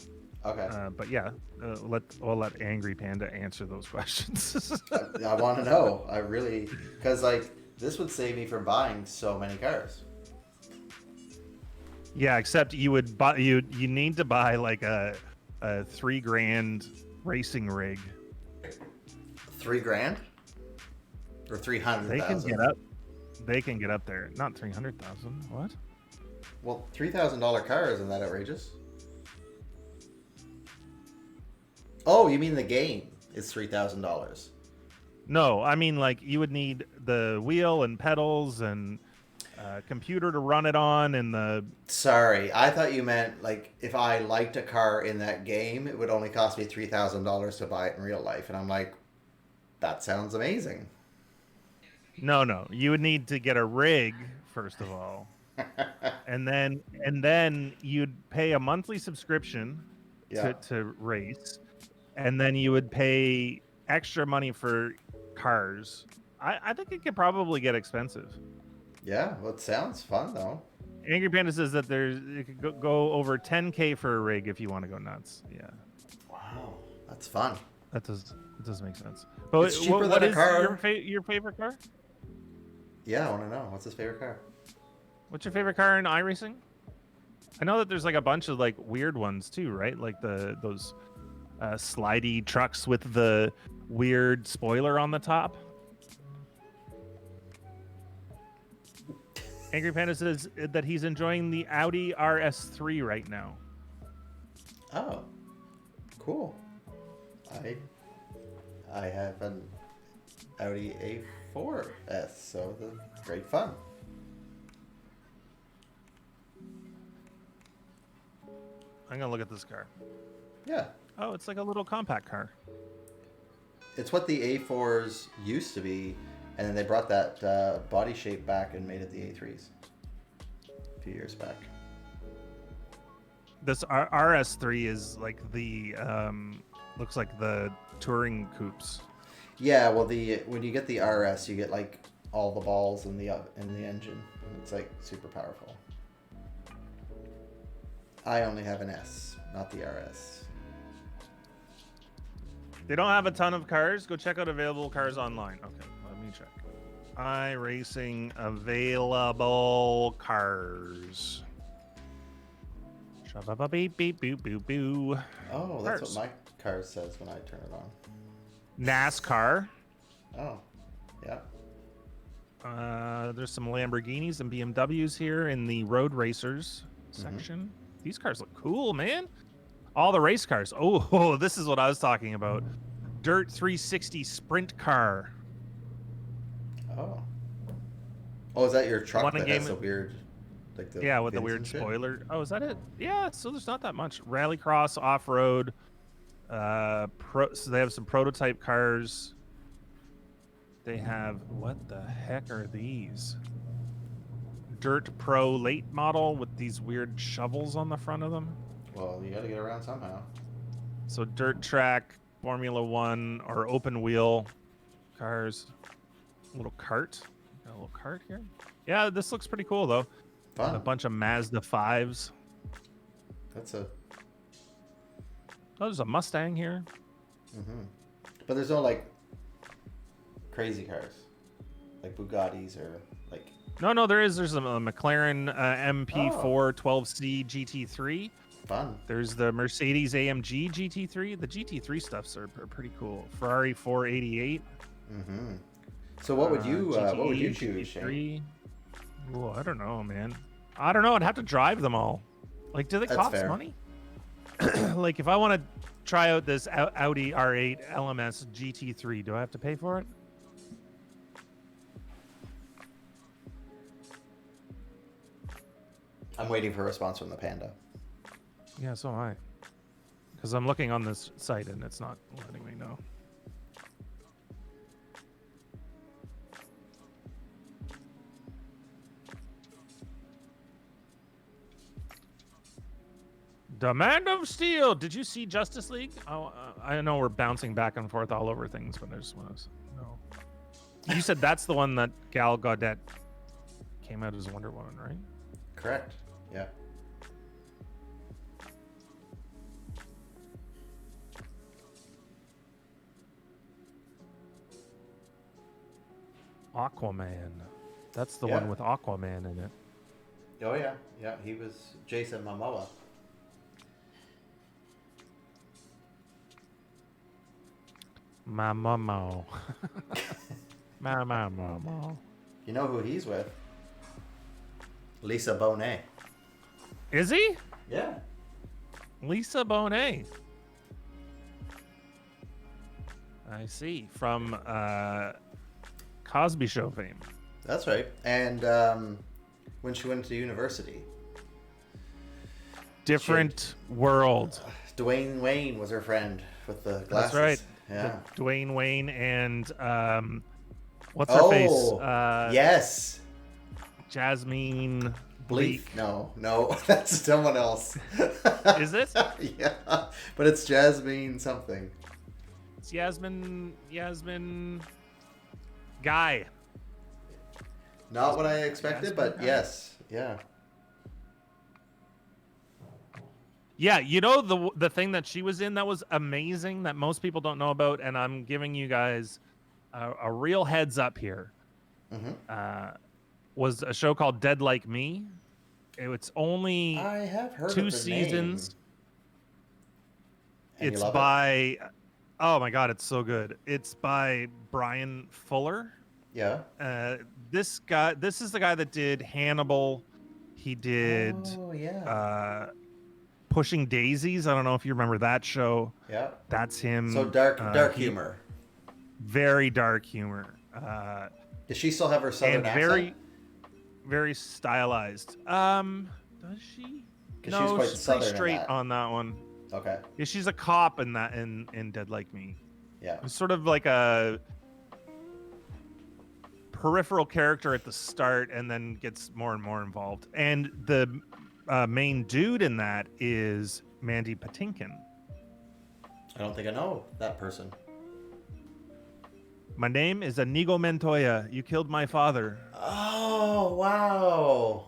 Okay.
But yeah, we'll let Angry Panda answer those questions.
I want to know. I really, because like this would save me from buying so many cars.
Yeah, except you would buy you need to buy like a $3,000 racing rig.
$3,000 or 300,000?
They can get up there. Not 300,000. What?
Well, $3,000 car, isn't that outrageous? Oh, you mean the game is $3,000?
No, I mean like you would need the wheel and pedals and computer to run it on, and the.
Sorry, I thought you meant like if I liked a car in that game, it would only cost me $3,000 to buy it in real life, and I'm like, that sounds amazing.
No, you would need to get a rig first of all, and then you'd pay a monthly subscription to race, and then you would pay extra money for cars. I think it could probably get expensive.
Yeah, well, it sounds fun though.
Angry Panda says that it could go over 10K for a rig if you want to go nuts. Yeah.
Wow, that's fun.
That does make sense. But
It's cheaper
what
than a
is
car.
your favorite car?
Yeah, I want to know. What's his favorite car?
What's your favorite car in iRacing? I know that there's like a bunch of like weird ones too, right? Like those slidey trucks with the weird spoiler on the top. Angry Panda says that he's enjoying the Audi RS3 right now.
Oh, cool. I have an Audi A4S, so great fun.
I'm gonna look at this car.
Yeah.
Oh, it's like a little compact car.
It's what the A4s used to be, and then they brought that body shape back and made it the A3s a few years back.
This RS3 is like the looks like the touring coupes.
Yeah, well, when you get the RS, you get like all the balls in the engine. It's like super powerful. I only have an S, not the RS.
They don't have a ton of cars. Go check out available cars online. Okay, let me check. iRacing available cars. Beep beep boop boop boo.
Oh, that's
Cars.
what my car says when I turn it on.
NASCAR.
Oh, yeah.
There's some Lamborghinis and BMWs here in the road racers section. These cars look cool, man. All the race cars. Oh, this is what I was talking about. Dirt 360 sprint car.
Oh. Oh, is that your truck
One in
that has
game.
the weird, like the
Yeah, with the
fins
weird
and shit?
spoiler. Oh, is that it? Yeah, so there's not that much. Rallycross, off-road. So they have some prototype cars. They have, what the heck are these? Dirt Pro late model with these weird shovels on the front of them.
Well, you got to get around somehow.
So dirt track, Formula One, or open wheel cars. A little cart. Got a little cart here. Yeah, this looks pretty cool though.
Fun.
A bunch of Mazda 5s.
That's a.
Oh, there's a Mustang here.
But there's no like crazy cars, like Bugattis or like.
No, there is. There's a McLaren MP4 12C GT3.
Fun.
There's the Mercedes AMG GT3. The GT3 stuffs are pretty cool. Ferrari 488.
So what would you choose, Shane?
Oh, I don't know, man. I don't know. I'd have to drive them all. Like, do they
That's
cost
fair.
money? Like, if I want to try out this Audi R8 LMS GT3, do I have to pay for it?
I'm waiting for a response from the Panda.
Yeah, so am I. Because I'm looking on this site and it's not letting me know. Demand of Steel. Did you see Justice League? Oh, I know we're bouncing back and forth all over things, but I just want to know. You said that's the one that Gal Gadot came out as Wonder Woman, right?
Correct. Yeah.
Aquaman. That's the
Yeah.
one with Aquaman in it.
Oh yeah, yeah. He was Jason Momoa.
My mama. My mama.
You know who he's with? Lisa Bonet.
Is he?
Yeah.
Lisa Bonet. I see. From Cosby Show fame.
That's right. And when she went to university,
Different world.
Dwayne Wayne was her friend with the glasses.
That's right.
Yeah.
Dwayne Wayne and what's her face?
Yes.
Jasmine
Bleak. No, that's someone else.
Is it?
Yeah, but it's Jasmine something.
It's Yasmin Guy.
Not what I expected, but yes, yeah.
Yeah, you know the thing that she was in that was amazing that most people don't know about, and I'm giving you guys a real heads up here. Was a show called Dead Like Me. It's only
I have heard
2
of the
seasons.
Name.
It's by oh my god, it's so good. It's by Brian Fuller.
Yeah.
This is the guy that did Hannibal. He did Pushing Daisies. I don't know if you remember that show.
Yeah.
That's him.
So dark humor.
Very dark humor.
Does she still have her southern accent?
Very stylized. Does she?
No,
she's
quite
pretty straight on that one.
Okay.
Yeah, she's a cop in that in Dead Like Me.
Yeah.
It's sort of like a peripheral character at the start and then gets more and more involved. And the main dude in that is Mandy Patinkin.
I don't think I know that person.
My name is Inigo Montoya. You killed my father.
Oh, wow.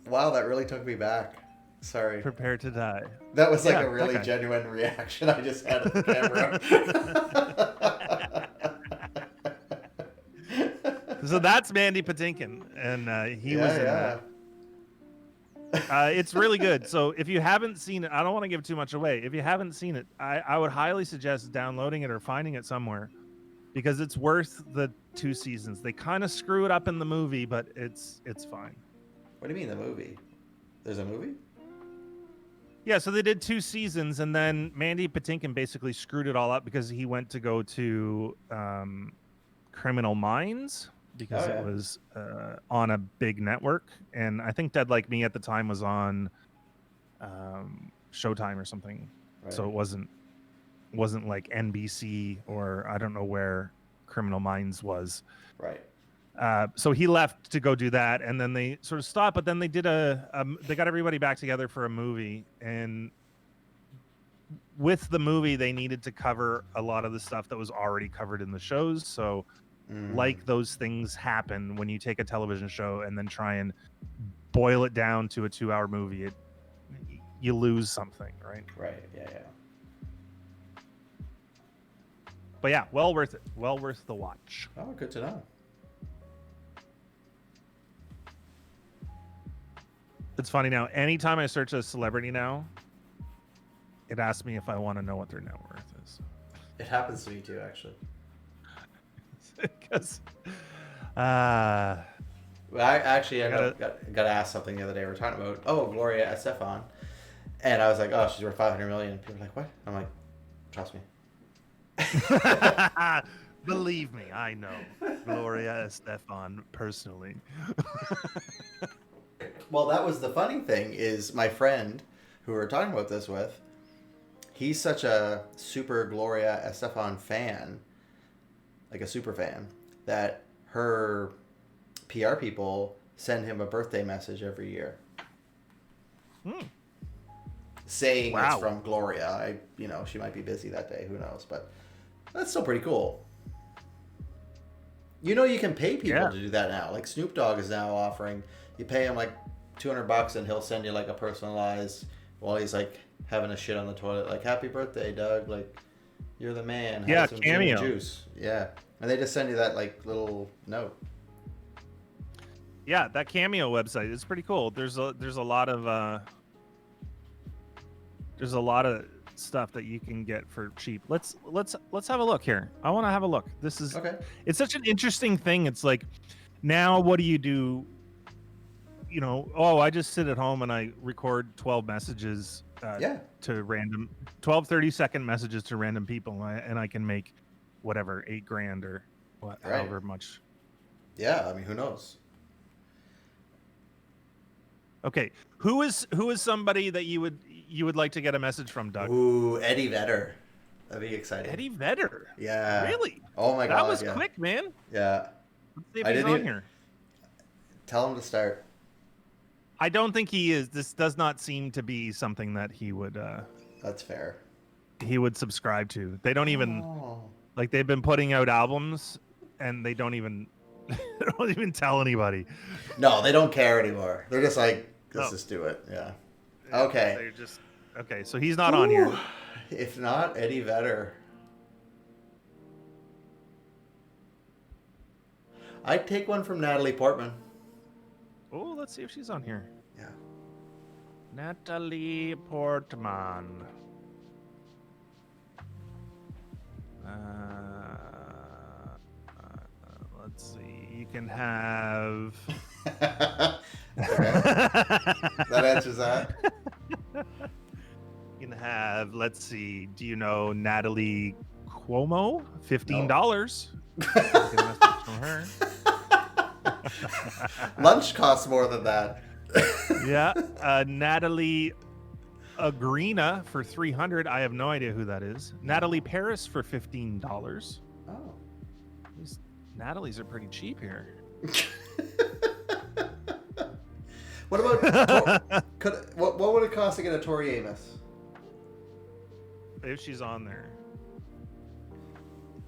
Wow, that really took me back. Sorry.
Prepare to die.
That was like a really genuine reaction I just had at the
camera. So that's Mandy Patinkin, and he was in that. It's really good. So if you haven't seen it, I don't want to give too much away. If you haven't seen it, I would highly suggest downloading it or finding it somewhere because it's worth the 2 seasons. They kind of screw it up in the movie, but it's fine.
What do you mean the movie? There's a movie?
Yeah, so they did 2 seasons, and then Mandy Patinkin basically screwed it all up because he went to go to Criminal Minds because it was on a big network, and I think Dead Like Me at the time was on Showtime or something, so it wasn't like NBC or I don't know where Criminal Minds was.
Right.
So he left to go do that, and then they sort of stopped. But then they did they got everybody back together for a movie, and with the movie, they needed to cover a lot of the stuff that was already covered in the shows. So, like those things happen when you take a television show and then try and boil it down to a 2-hour movie, you lose something, right?
Right. Yeah.
But yeah, well worth it. Well worth the watch.
Oh, good to know.
It's funny now. Anytime I search a celebrity now, it asks me if I want to know what their net worth is.
It happens to me too, actually.
Because,
well, I actually got asked something the other day. We were talking about Gloria Estefan, and I was like, oh, she's worth $500 million. People were like, what? I'm like, trust me.
Believe me, I know Gloria Estefan personally.
Well, that was the funny thing is my friend who we were talking about this with, he's such a super Gloria Estefan fan, like a super fan, that her PR people send him a birthday message every year. Saying it's from Gloria. She might be busy that day, who knows, but that's still pretty cool. You can pay people to do that now. Like Snoop Dogg is now offering, you pay him like $200 and he'll send you like a personalized, while he's like having a shit on the toilet, like happy birthday, Doug, like you're the man. Have some
Cameo
juice. Yeah, and they just send you that like little note.
Yeah, that Cameo website is pretty cool. There's a lot of stuff that you can get for cheap. Let's have a look here. I want to have a look. This is okay. It's such an interesting thing. It's like, now what do you do? I just sit at home and I record 12 messages to random 12 30-second messages to random people, and I can make whatever $8,000 or however much.
Yeah, I mean, who knows?
Okay, who is somebody that you would like to get a message from, Doug?
Ooh, Eddie Vedder. That'd be exciting.
Eddie Vedder.
Yeah.
Really?
Oh my God.
That was quick, man.
Yeah.
Let's see if he's on here.
Tell him to start.
I don't think he is. This does not seem to be something that he would.
That's fair.
He would subscribe to. They don't even like. They've been putting out albums, and they don't even tell anybody.
No, they don't care anymore. They're just like, let's just do it. Yeah. Okay.
They're just okay. So he's not on here.
If not, Eddie Vedder. I'd take one from Natalie Portman.
Oh, let's see if she's on here.
Yeah.
Natalie Portman. Let's see. You can have.
That answers that.
You can have. Let's see. Do you know Natalie Cuomo? $15. No. Get a message from her.
Lunch costs more than that.
Yeah, Natalie Agrina for $300. I have no idea who that is. Natalie Paris for $15.
Oh,
these Natalies are pretty cheap here.
What about what would it cost to get a Tori Amos?
If she's on there.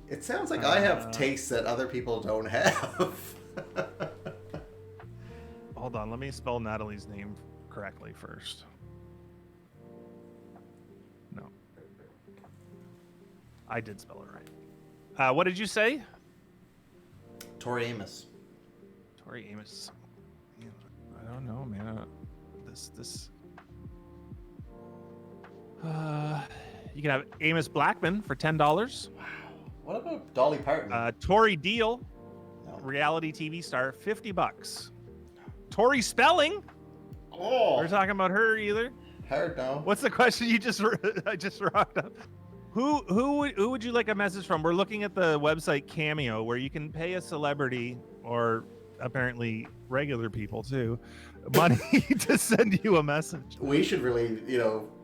It sounds like I have tastes that other people don't have.
Hold on, let me spell Natalie's name correctly first. No. I did spell it right. What did you say?
Tori Amos.
Tori Amos. I don't know, man. This. You can have Amos Blackman for $10.
What about Dolly Parton?
Tori Deal,
No.
reality TV star, $50. Tori Spelling.
Oh,
We're talking about her either.
hard no.
What's the question you just I just rocked up? Who would you like a message from? We're looking at the website Cameo, where you can pay a celebrity, or apparently regular people too, money to send you a message.
We should really,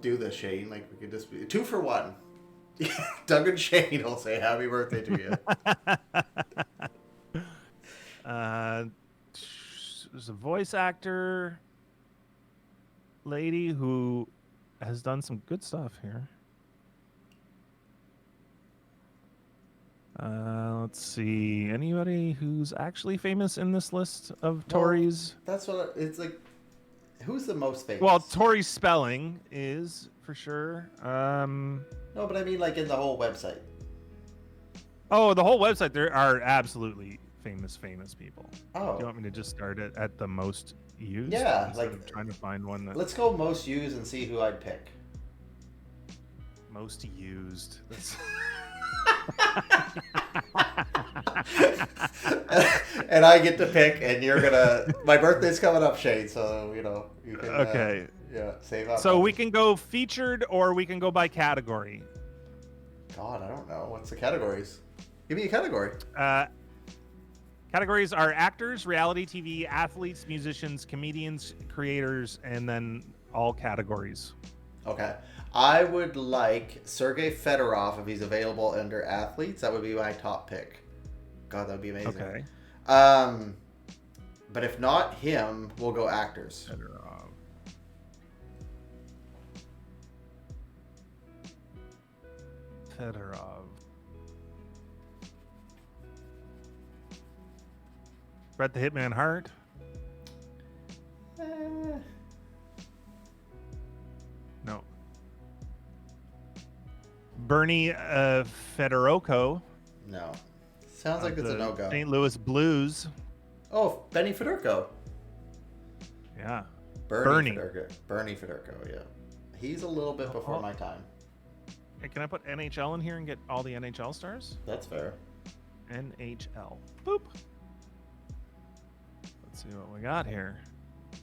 do this, Shane. Like, we could just be 2 for 1. Doug and Shane will say happy birthday to you.
There's a voice actor lady who has done some good stuff here. Let's see. Anybody who's actually famous in this list of Tories?
That's what it's like. Who's the most famous?
Well, Tori Spelling is for sure.
No, but I mean, like, in the whole website.
Oh, the whole website. There are absolutely famous people.
Oh.
Do you want me to just start it at the most used?
Yeah,
instead
like,
of trying to find one that
let's go most used and see who I'd pick.
most used. That's...
And I get to pick, and you're gonna. My birthday's coming up, Shane. So you can.
Okay.
Save up.
So we can go featured, or we can go by category.
God, I don't know. What's the categories? Give me a category.
Categories are actors, reality TV, athletes, musicians, comedians, creators, and then all categories.
Okay. I would like Sergey Fedorov if he's available under athletes. That would be my top pick. God, that would be amazing.
Okay.
But if not him, we'll go actors.
Fedorov. Bret the Hitman Hart. No. Bernie Fedoroko.
No. Sounds like it's a no-go.
St. Louis Blues.
Oh, Benny Fedorko.
Yeah.
Bernie Fedorko, yeah. He's a little bit before my time.
Hey, can I put NHL in here and get all the NHL stars?
That's fair.
NHL. Boop. Let's see what we got here.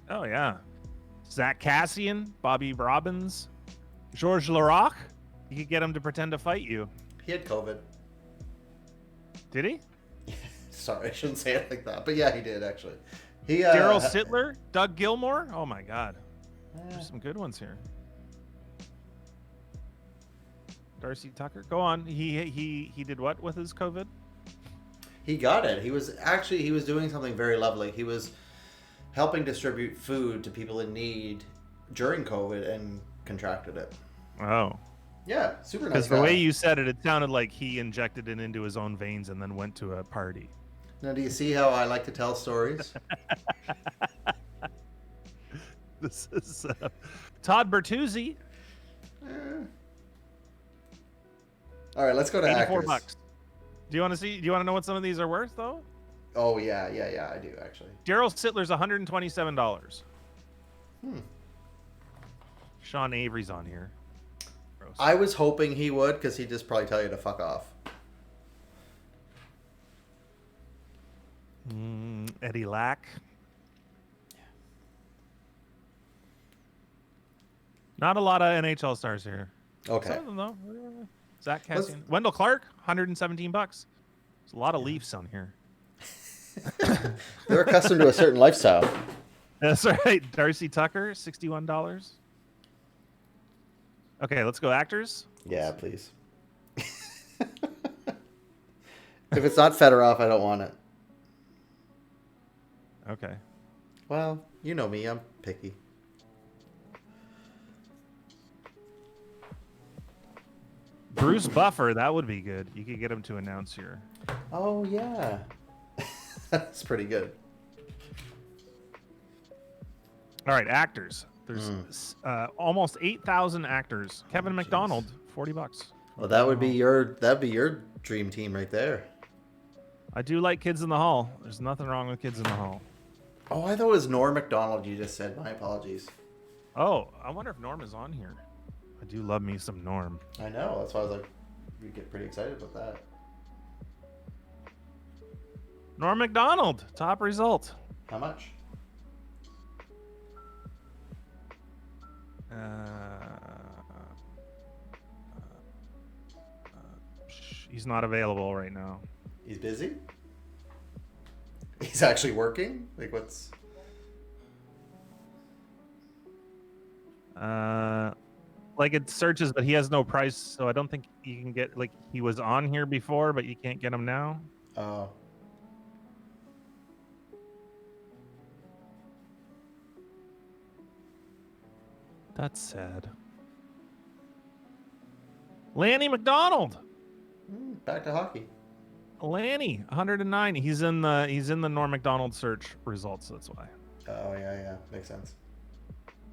Oh, yeah. Zach Cassian, Bobby Robbins, Georges Larac. You could get him to pretend to fight you.
He had COVID.
Did he?
Sorry, I shouldn't say it like that. But yeah, he did, actually.
Daryl Sittler, Doug Gilmore. Oh, my God. There's some good ones here. Darcy Tucker. Go on. He did what with his COVID?
He got it. He was doing something very lovely. He was helping distribute food to people in need during COVID and contracted it.
Oh.
Yeah, super nice.
Because the way you said it, it sounded like he injected it into his own veins and then went to a party.
Now, do you see how I like to tell stories?
This is Todd Bertuzzi.
All right, let's go to actors.
$84. Do you want to see? Do you want to know what some of these are worth, though?
Oh yeah, I do actually.
Daryl Sittler's $127. Sean Avery's on here. Gross.
I was hoping he would, because he'd just probably tell you to fuck off.
Eddie Lack. Not a lot of NHL stars here.
Okay.
Some of them, though. Zach Cassian. Wendell Clark, $117. There's a lot of Leafs on here.
They're accustomed to a certain lifestyle.
That's right. Darcy Tucker, $61. Okay, let's go actors.
Yeah, please. If it's not Fedorov, I don't want it.
Okay.
Well, you know me. I'm picky.
Bruce Buffer, that would be good. You could get him to announce here.
Oh, yeah. That's pretty good.
All right, actors. There's almost 8,000 actors. Kevin McDonald, $40.
Well, that'd be your dream team right there.
I do like Kids in the Hall. There's nothing wrong with Kids in the Hall.
Oh, I thought it was Norm Macdonald you just said. My apologies.
Oh, I wonder if Norm is on here. I do love me some Norm.
I know. That's why I was like, you get pretty excited about that.
Norm McDonald, top result.
How much?
He's not available right now.
He's busy? He's actually working? Like, what's...
Like it searches, but he has no price, so I don't think you can get, like, he was on here before, but you can't get him now.
Oh.
That's sad. Lanny McDonald.
Back to hockey.
Lanny, 109. He's in the Norm McDonald search results. That's why.
Oh yeah, makes sense.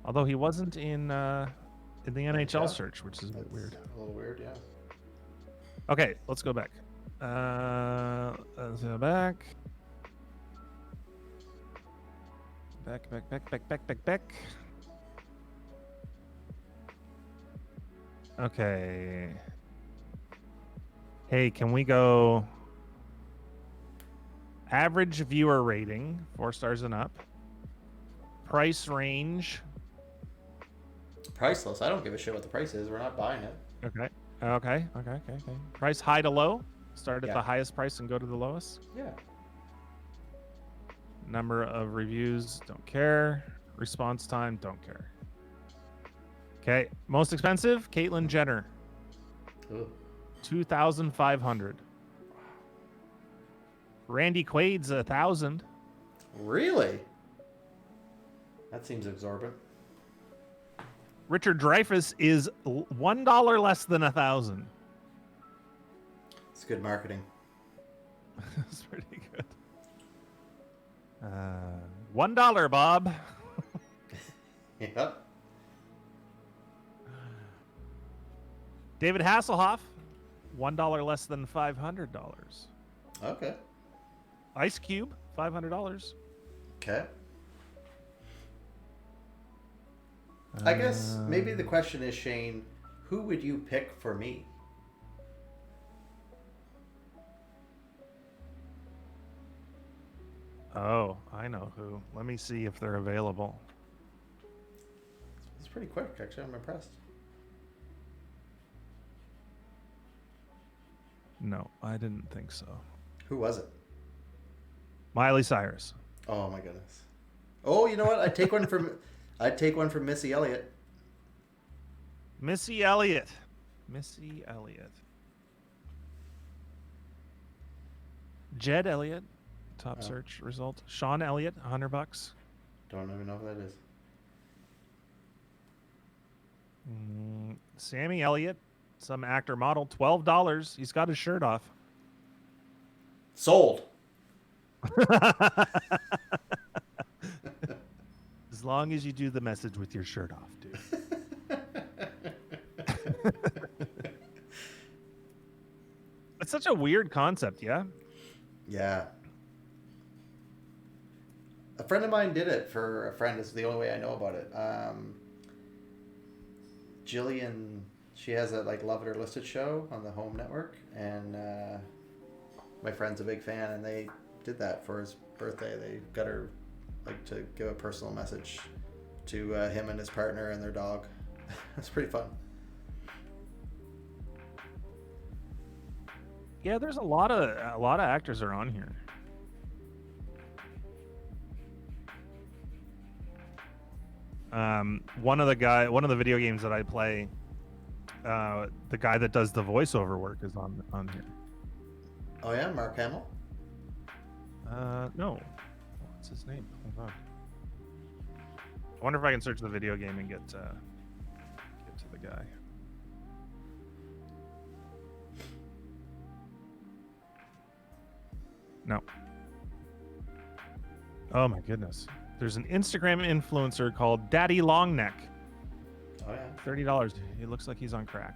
Although he wasn't in the NHL search, which is a bit
That's
weird.
A little weird, yeah.
Okay, let's go back. Let's go back. Back. Okay. Hey, can we go average viewer rating, 4 stars and up. Price range.
Priceless. I don't give a shit what the price is. We're not buying it.
Okay. Price high to low. Start at
Yeah.
the highest price and go to the lowest.
Yeah.
Number of reviews, don't care. Response time, don't care. Okay, most expensive, Caitlyn Jenner.
Ooh.
2,500. Randy Quaid's 1,000.
Really? That seems exorbitant.
Richard Dreyfuss is $1 less than 1,000.
It's good marketing.
That's pretty good. $1, Bob.
Yep.
David Hasselhoff, $1 less than $500.
Okay.
Ice Cube, $500.
Okay. I guess maybe the question is, Shane, who would you pick for me?
Oh, I know who. Let me see if they're available.
It's pretty quick, actually. I'm impressed.
No, I didn't think so.
Who was it?
Miley Cyrus.
Oh my goodness. Oh, you know what? I'd take one from Missy Elliott.
Missy Elliott. Jed Elliott, top search result. Sean Elliott, $100.
Don't even know who that is.
Sammy Elliott, some actor model, $12. He's got his shirt off.
Sold.
As long as you do the message with your shirt off, dude. It's such a weird concept, yeah?
Yeah. A friend of mine did it for a friend. This is the only way I know about it. Jillian, she has a Love It or List It show on the Home Network, and my friend's a big fan, and they did that for his birthday. They got her to give a personal message to him and his partner and their dog. It's pretty fun.
Yeah, there's a lot of actors are on here. One of the video games that I play, the guy that does the voiceover work is on here.
Oh yeah, Mark Hamill.
No, what's his name? Hold on. I wonder if I can search the video game and get to the guy. No. Oh my goodness. There's an Instagram influencer called Daddy Longneck.
Oh yeah.
$30. He looks like he's on crack.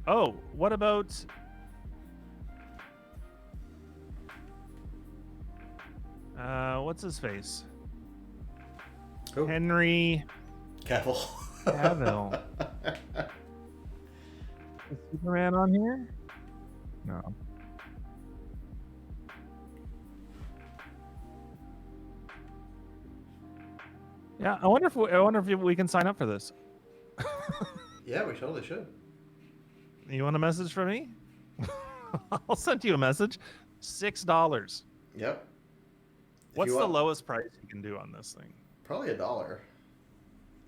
Oh, what about what's his face?
Who?
Henry
Cavill.
Cavill. Is Superman on here? No. Yeah, I wonder if we can sign up for this.
Yeah, we totally should.
You want a message from me? I'll send you a message. $6.
Yep.
What's the lowest price you can do on this thing?
Probably $1.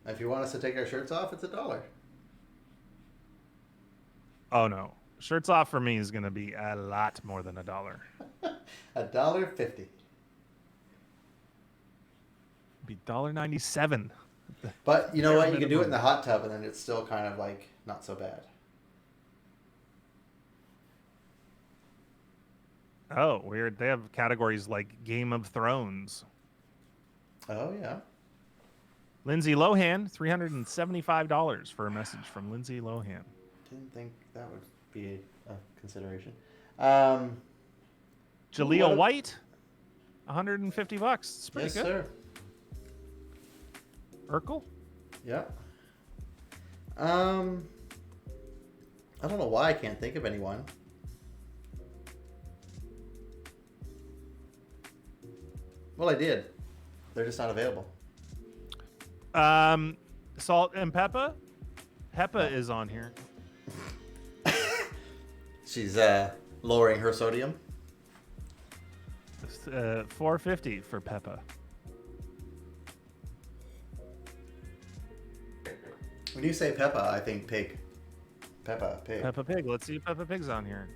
If you want us to take our shirts off, it's $1.
Oh no, shirts off for me is gonna be a lot more than $1.
$1.50.
Be $1.97.
But you know what? You can do it in the hot tub, and then it's still kind of like not so bad.
Oh, weird. They have categories like Game of Thrones.
Oh yeah.
Lindsay Lohan, $375 for a message from Lindsay Lohan.
Didn't think that would be a consideration.
Jaleel White, $150. It's pretty
yes,
good.
Sir.
Urkel?
Yeah. I don't know why I can't think of anyone. Well, I did. They're just not available.
Salt and Peppa? Peppa is on here.
She's lowering her sodium.
$450 for Peppa.
When you say Peppa, I think pig. Peppa Pig.
Peppa Pig. Let's see if Peppa Pig's on here.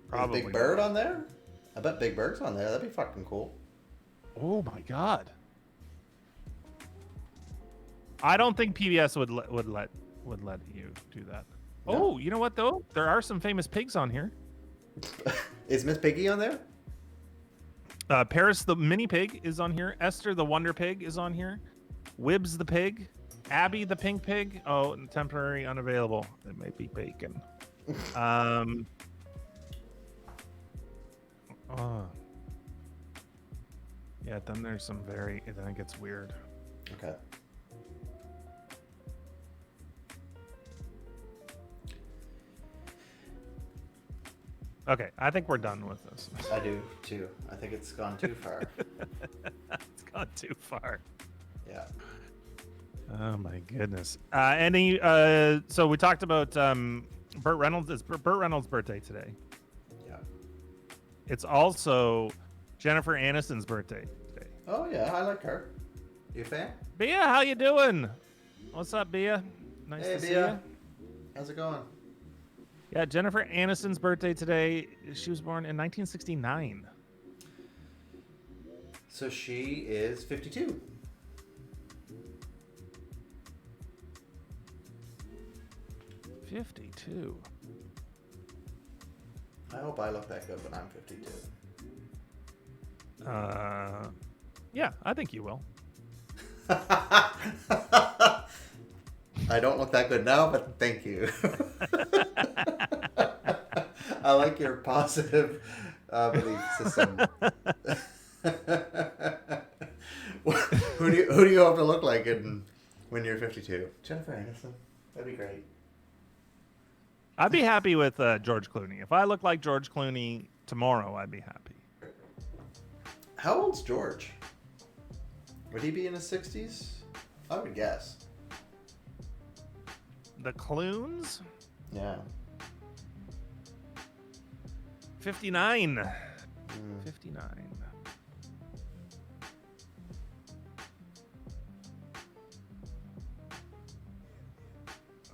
Probably. Is Big Bird on there? I bet Big Bird's on there. That'd be fucking cool.
Oh my god. I don't think PBS would let you do that. No. Oh, you know what though? There are some famous pigs on here.
Is Miss Piggy on there?
Paris the mini pig is on here. Esther the Wonder Pig is on here. Wibbs the pig. Abby the pink pig. Oh, temporary unavailable. It may be bacon. Yeah, then there's some then it gets weird.
Okay.
Okay, I think we're done with this.
I do too. I think it's gone too far.
It's gone too far.
Yeah.
Oh my goodness. So we talked about Burt Reynolds. It's Burt Reynolds' birthday today.
Yeah.
It's also Jennifer Aniston's birthday today.
Oh yeah, I like her. You a fan?
Bia, how you doing? What's up, Bia? Nice to see you.
How's it going?
Yeah, Jennifer Aniston's birthday today. She was born in 1969.
So she is 52. I hope I look that good when I'm 52.
Yeah, I think you will.
I don't look that good now, but thank you. I like your positive belief system. Who do you hope to look like when you're 52? Jennifer Aniston. That'd be great.
I'd be happy with George Clooney. If I look like George Clooney tomorrow, I'd be happy.
How old's George? Would he be in his 60s? I would guess.
The Cloons?
Yeah.
59. 59.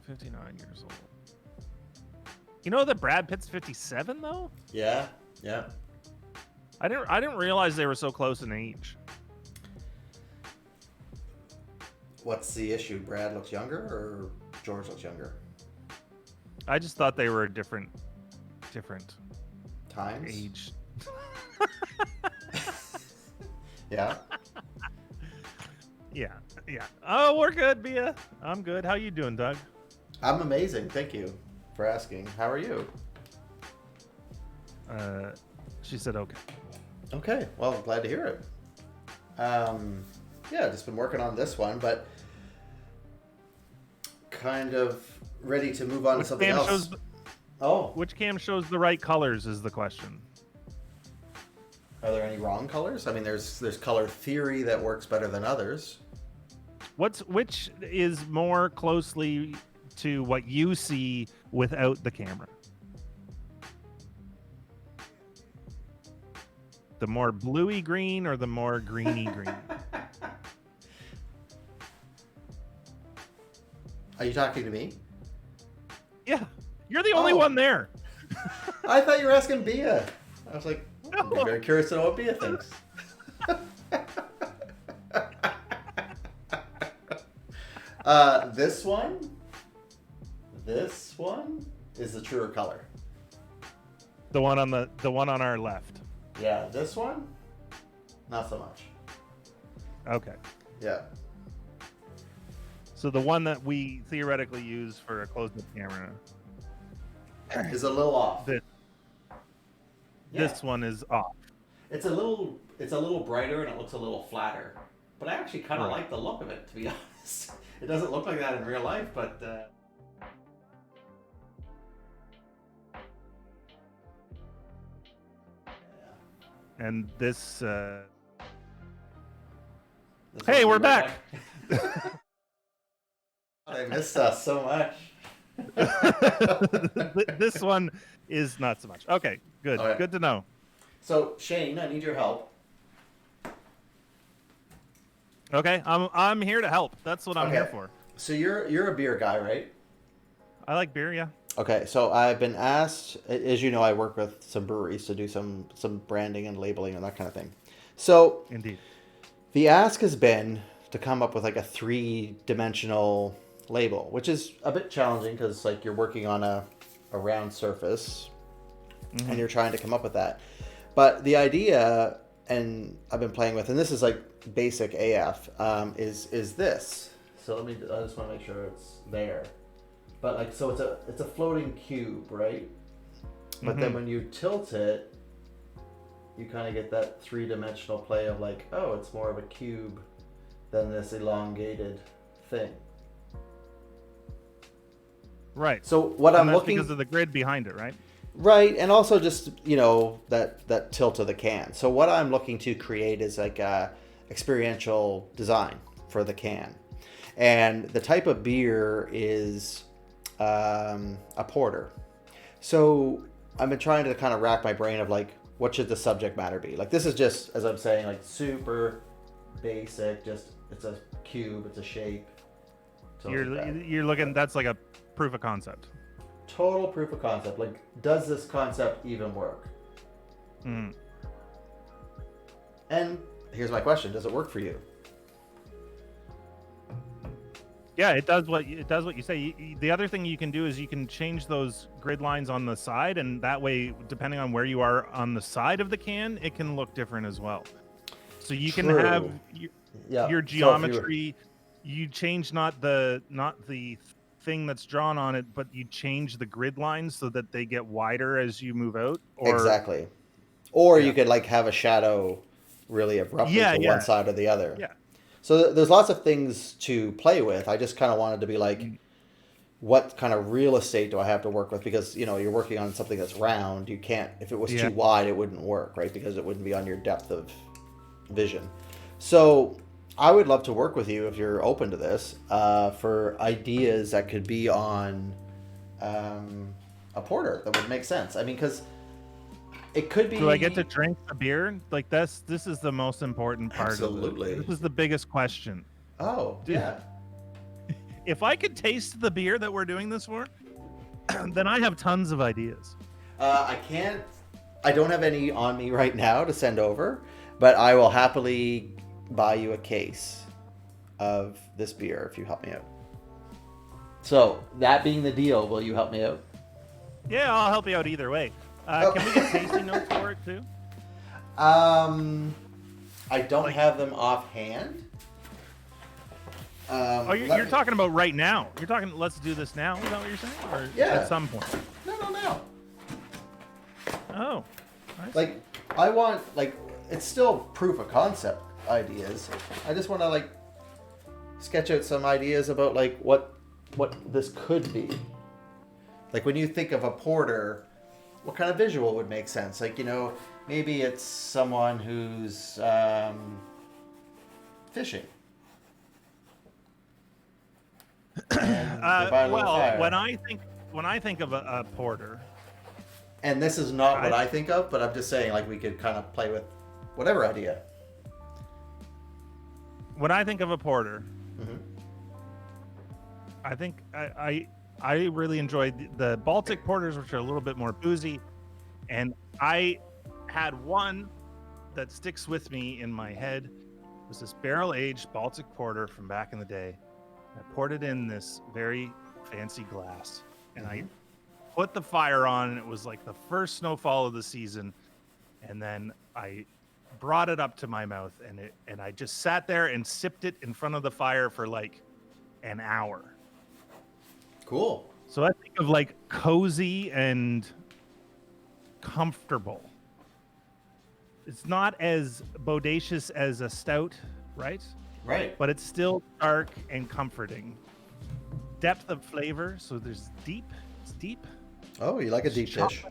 $59 old. You know that Brad Pitt's 57 though?
Yeah. Yeah.
I didn't realize they were so close in age.
What's the issue? Brad looks younger or George looks younger?
I just thought they were different
times.
Age.
Yeah.
Yeah. Oh, we're good, Bia. I'm good. How you doing, Doug?
I'm amazing. Thank you for asking. How are you?
She said okay.
Okay, well, I'm glad to hear it. Yeah, just been working on this one, but kind of ready to move on to something else.
Which cam shows the right colors is the question.
Are there any wrong colors? I mean, there's color theory that works better than others.
Which is more closely to what you see without the camera? The more bluey green or the more greeny green?
Are you talking to me?
Yeah, you're the only one there.
I thought you were asking Bia. I was like, I'm very curious to know what Bia thinks. This one is the truer color.
The one on our left.
Yeah, this one, not so much.
Okay.
Yeah.
So the one that we theoretically use for a closed-up camera
is a little off.
This one is off.
It's a little brighter and it looks a little flatter. But I actually kind of like the look of it, to be honest. It doesn't look like that in real life, but
and this hey, we're back.
I missed us so much.
This one is not so much. Okay, good.
Okay.
Good to know.
So Shane, I need your help.
Okay, I'm here to help. That's what I'm here for.
So you're a beer guy, right?
I like beer, yeah.
Okay, so I've been asked, as you know, I work with some breweries to do some branding and labeling and that kind of thing. So
Indeed.
The ask has been to come up with like a 3-dimensional label, which is a bit challenging because like you're working on a round surface and you're trying to come up with that. But the idea, and I've been playing with, and this is like basic AF, is this. So I just want to make sure it's there. But like, so it's a floating cube, right? But then when you tilt it, you kind of get that 3-dimensional play of like, oh, it's more of a cube than this elongated thing.
Right.
So what I'm looking,
because of the grid behind it, right?
Right, and also just, you know, that tilt of the can. So what I'm looking to create is like a experiential design for the can. And the type of beer is a porter. So I've been trying to kind of rack my brain of like, what should the subject matter be? Like, this is just, as I'm saying, like super basic, just it's a cube, it's a shape.
You're looking, that's like a proof of concept.
Total proof of concept. Like, does this concept even work? And here's my question: does it work for you?
Yeah, it does what you say. The other thing you can do is you can change those grid lines on the side, and that way, depending on where you are on the side of the can, it can look different as well. So you can have your geometry. You change not the thing that's drawn on it, but you change the grid lines so that they get wider as you move out.
Exactly. Or you could like have a shadow really abruptly to one side or the other.
Yeah.
So there's lots of things to play with. I just kind of wanted to be like, what kind of real estate do I have to work with? Because, you know, you're working on something that's round. You can't, if it was too wide, it wouldn't work, right? Because it wouldn't be on your depth of vision. So I would love to work with you if you're open to this for ideas that could be on a porter that would make sense. I mean, because it could be.
Do I get to drink the beer? Like this is the most important part.
Absolutely.
Of it. This is the biggest question.
Oh, yeah.
If I could taste the beer that we're doing this for, then I have tons of ideas.
I don't have any on me right now to send over, but I will happily buy you a case of this beer if you help me out. So, that being the deal, will you help me out?
Yeah, I'll help you out either way. Can we get tasting notes for it too?
I don't have them offhand.
You're talking about right now. You're talking, let's do this now. Is that what you're saying? Or at some point?
No.
Oh.
Like, I want, like, it's still proof of concept ideas. I just want to like sketch out some ideas about like what this could be. Like when you think of a porter, what kind of visual would make sense? Like, you know, maybe it's someone who's fishing. And they're by a little fire.
when I think of a porter,
and this is not what I think of, but I'm just saying like we could kind of play with whatever idea.
When I think of a porter,
Mm-hmm.
I think I really enjoyed the Baltic porters, which are a little bit more boozy, and I had one that sticks with me in my head. It was this barrel-aged Baltic porter from back in the day. I poured it in this very fancy glass, and I put the fire on, and it was like the first snowfall of the season, and then I brought it up to my mouth, and I just sat there and sipped it in front of the fire for like an hour.
Cool.
So I think of like cozy and comfortable. It's not as bodacious as a stout, right?
Right.
But it's still dark and comforting. Depth of flavor, so there's deep. It's deep.
Oh, you like a deep dish.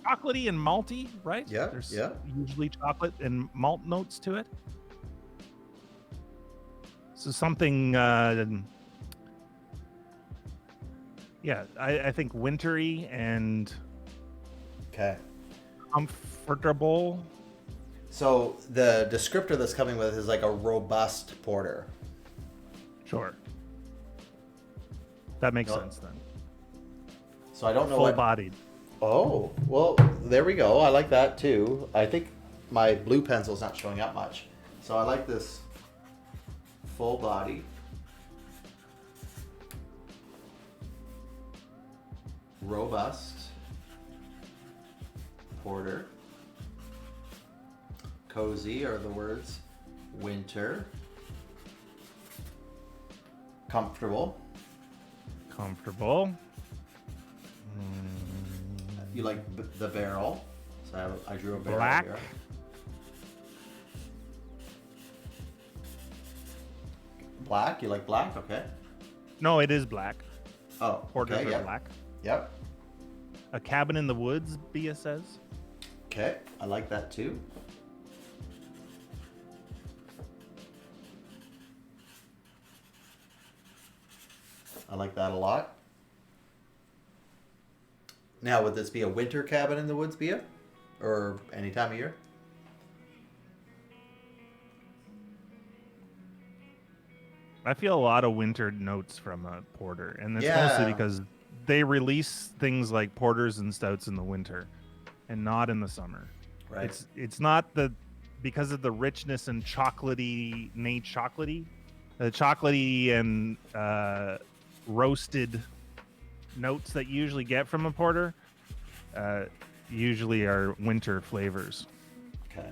Chocolatey and malty, right?
Yeah,
There's
yeah.
usually chocolate and malt notes to it. So something, I think wintry and
Okay.
comfortable.
So the descriptor that's coming with is like a robust porter.
Sure. That makes sense then.
So I don't know what...
Full-bodied.
Oh, well, there we go. I like that too. I think my blue pencil's not showing up much. So I like this full body. Robust. Porter. Cozy are the words. Winter. Comfortable.
Comfortable.
You like the barrel. So I drew a barrel
Black.
here. Black? You like black? Okay.
No, it is black.
Oh,
Porters
okay,
are
yep.
black.
Yep.
A cabin in the woods, Bia says.
Okay, I like that too. I like that a lot. Now, would this be a winter cabin in the woods, Bia? Or any time of year?
I feel a lot of winter notes from a porter, and it's
Yeah.
mostly because they release things like porters and stouts in the winter, and not in the summer.
Right.
It's not because of the richness and chocolatey and roasted notes that you usually get from a porter. Usually are winter flavors.
Okay.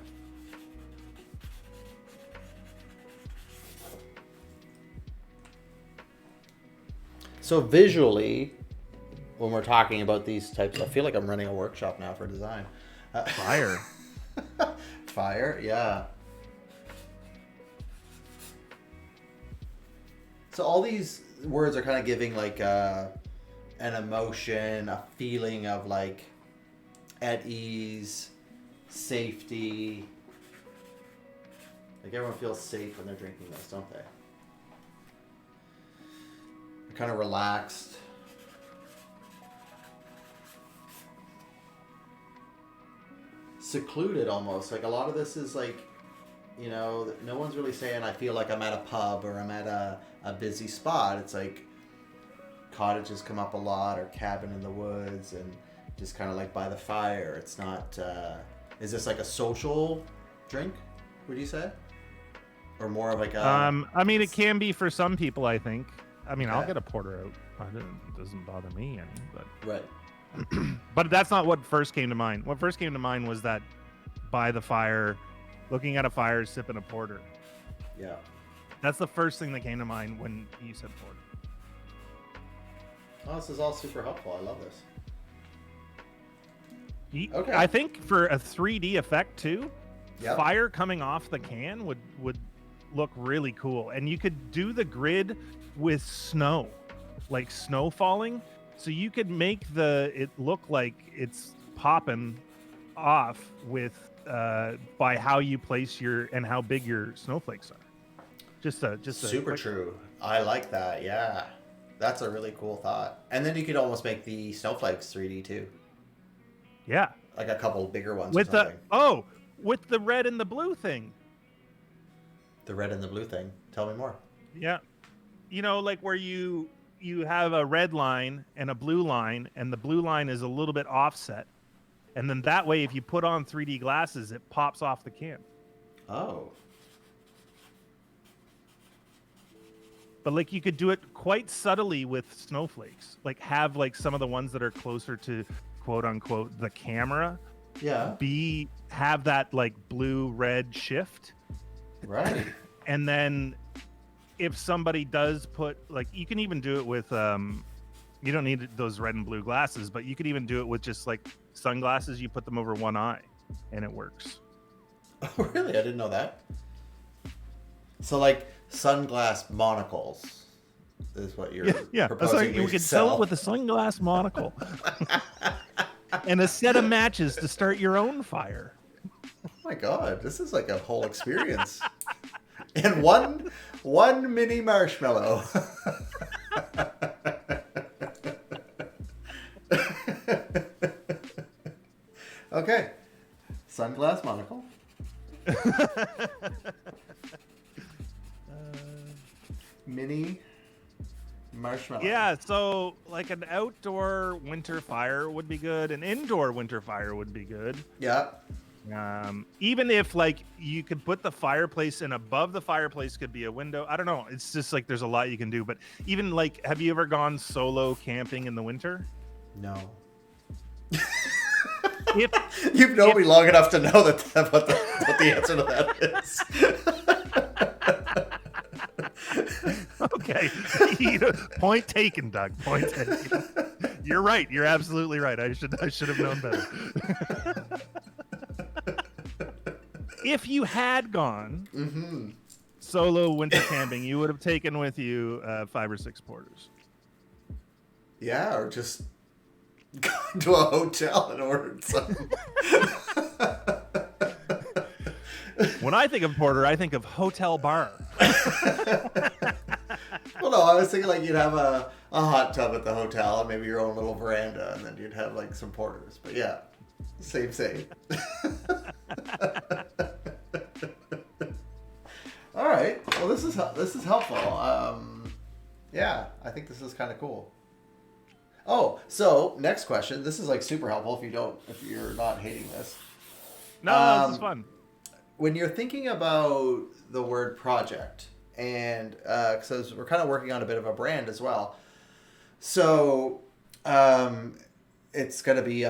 So visually, when we're talking about these types, I feel like I'm running a workshop now for design.
Fire.
Fire, yeah. So all these words are kind of giving like an emotion, a feeling of like at ease, safety. Like everyone feels safe when they're drinking this, don't they? They're kind of relaxed. Secluded almost. Like a lot of this is like, you know, no one's really saying I feel like I'm at a pub or I'm at a busy spot. It's like cottages come up a lot, or cabin in the woods, and just kind of like by the fire. It's not, is this like a social drink, would you say? Or more of like a...
I mean, it can be for some people, I think. I mean, I'll
Okay.
get a porter out. It doesn't bother me any, but...
Right.
But that's not what first came to mind. What first came to mind was that by the fire, looking at a fire, sipping a porter.
Yeah.
That's the first thing that came to mind when you said porter.
Oh, this is all super helpful. I love this. Okay.
I think for a 3D effect too,
Yep.
fire coming off the can would look really cool. And you could do the grid with snow, like snow falling. So you could make it look like it's popping off with by how you place and how big your snowflakes are. Just
super true. I like that. Yeah, that's a really cool thought. And then you could almost make the snowflakes 3D too.
Yeah,
like a couple bigger ones
with
or something.
with the red and the blue thing.
The red and the blue thing. Tell me more.
Yeah, like where you have a red line and a blue line, and the blue line is a little bit offset, and then that way, if you put on 3D glasses, it pops off the can.
Oh.
But like you could do it quite subtly with snowflakes. Like have like some of the ones that are closer to quote unquote the camera.
Yeah.
Have that like blue red shift.
Right.
And then if somebody does put like you can even do it with you don't need those red and blue glasses, but you could even do it with just like sunglasses. You put them over one eye and it works.
Oh, really? I didn't know that. So like sunglass monocles is what you're proposing.
You could sell it with a sunglass monocle and a set of matches to start your own fire.
Oh my god, this is like a whole experience. And one mini marshmallow. Okay. Sunglass monocle. Mini marshmallow.
Yeah, so like an outdoor winter fire would be good. An indoor winter fire would be good.
Yeah.
Even if like you could put the fireplace and above the fireplace could be a window. I don't know. It's just like there's a lot you can do. But even like, have you ever gone solo camping in the winter?
No. You've known me long enough to know what the answer to that is.
Okay. Point taken, Doug. Point taken. You're right. You're absolutely right. I should have known better. If you had gone solo winter camping, you would have taken with you 5 or 6 porters.
Yeah, or just gone to a hotel and ordered some.
When I think of porter, I think of hotel bar.
Well, no, I was thinking like you'd have a hot tub at the hotel and maybe your own little veranda, and then you'd have like some porters. But yeah, same. All right. Well, this is helpful. Yeah, I think this is kind of cool. Oh, so next question. This is like super helpful if you're not hating this.
No, this is fun.
When you're thinking about the word project, and because we're kind of working on a bit of a brand as well, so it's going to be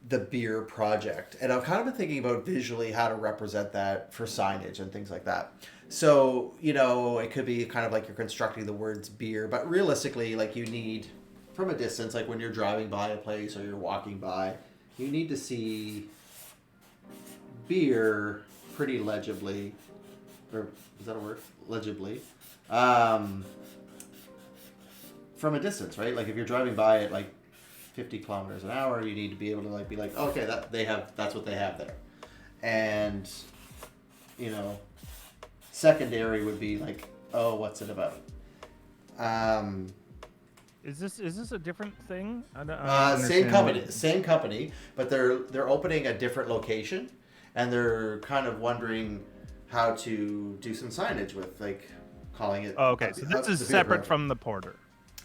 the beer project, and I've kind of been thinking about visually how to represent that for signage and things like that. So it could be kind of like you're constructing the words beer, but realistically, like you need from a distance, like when you're driving by a place or you're walking by, you need to see beer pretty legibly, or is that a word? Legibly, from a distance, right? Like if you're driving by at like 50 kilometers an hour, you need to be able to like be like, okay, that's what they have there, and secondary would be like, oh, what's it about?
Is this a different thing?
Same company, but they're opening a different location, and they're kind of wondering how to do some signage with like calling it.
Oh, okay, so this is separate from the porter.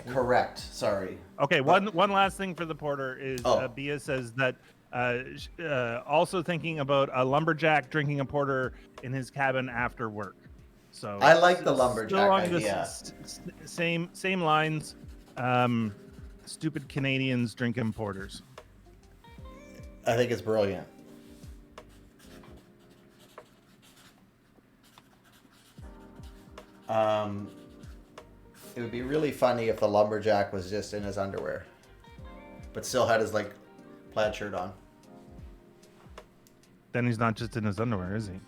Correct. Sorry.
Okay, one last thing for the porter is Bia says that also thinking about a lumberjack drinking a porter in his cabin after work. So
I like the lumberjack idea.
Same lines. Stupid Canadians drinking porters.
I think it's brilliant. It would be really funny if the lumberjack was just in his underwear, but still had his like plaid shirt on.
Then he's not just in his underwear, is he?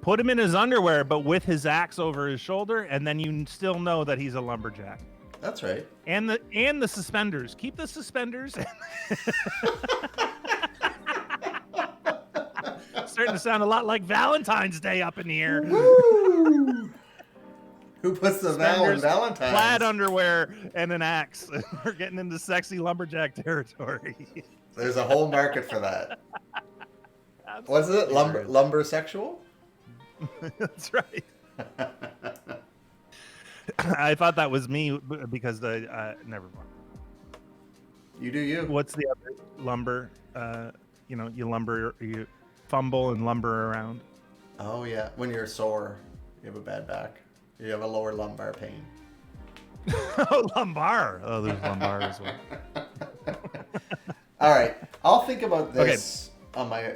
Put him in his underwear, but with his axe over his shoulder, and then you still know that he's a lumberjack.
That's right.
And the suspenders. Keep the suspenders. Starting to sound a lot like Valentine's Day up in here.
Woo! Who puts the Val in Valentine's?
Plaid underwear and an axe. We're getting into sexy lumberjack territory.
There's a whole market for that. What's it? Lumber sexual?
That's right. I thought that was me because never mind.
You do you.
What's the other lumber? You fumble and lumber around.
Oh yeah, when you're sore, you have a bad back. You have a lower lumbar pain.
Oh, lumbar. Oh, there's lumbar as well.
All right, I'll think about this on my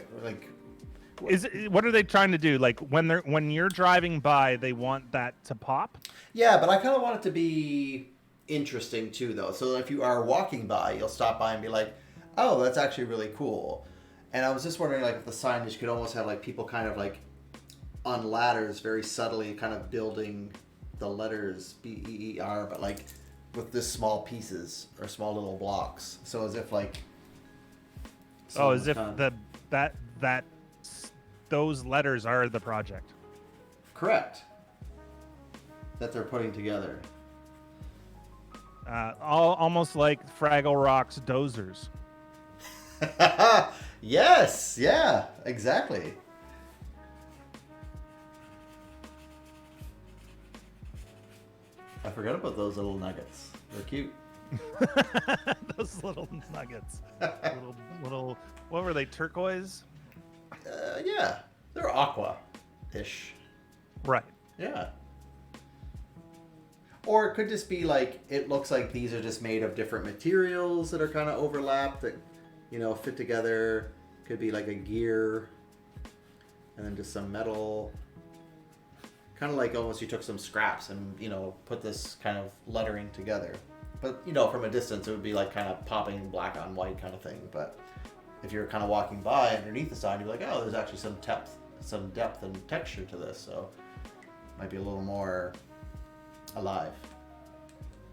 What are they trying to do? Like when you're driving by, they want that to pop?
Yeah, but I kind of want it to be interesting too, though. So if you are walking by, you'll stop by and be like, "Oh, that's actually really cool." And I was just wondering, like, if the signage could almost have like people kind of like on ladders, very subtly, kind of building the letters BEER, but like with this small pieces or small little blocks. So as if like.
As if those letters are the project.
Correct. That they're putting together.
Almost like Fraggle Rock's dozers.
Yes, yeah, exactly. I forgot about those little nuggets. They're cute.
Those little nuggets. little, what were they, turquoise?
Yeah, they're aqua-ish.
Right.
Yeah. Or it could just be like, it looks like these are just made of different materials that are kind of overlapped that, fit together. Could be like a gear and then just some metal. Kind of like almost you took some scraps and, put this kind of lettering together. But, from a distance, it would be like kind of popping black on white kind of thing. But if you're kind of walking by underneath the sign, you'd be like, oh, there's actually some depth and texture to this. So it might be a little more alive.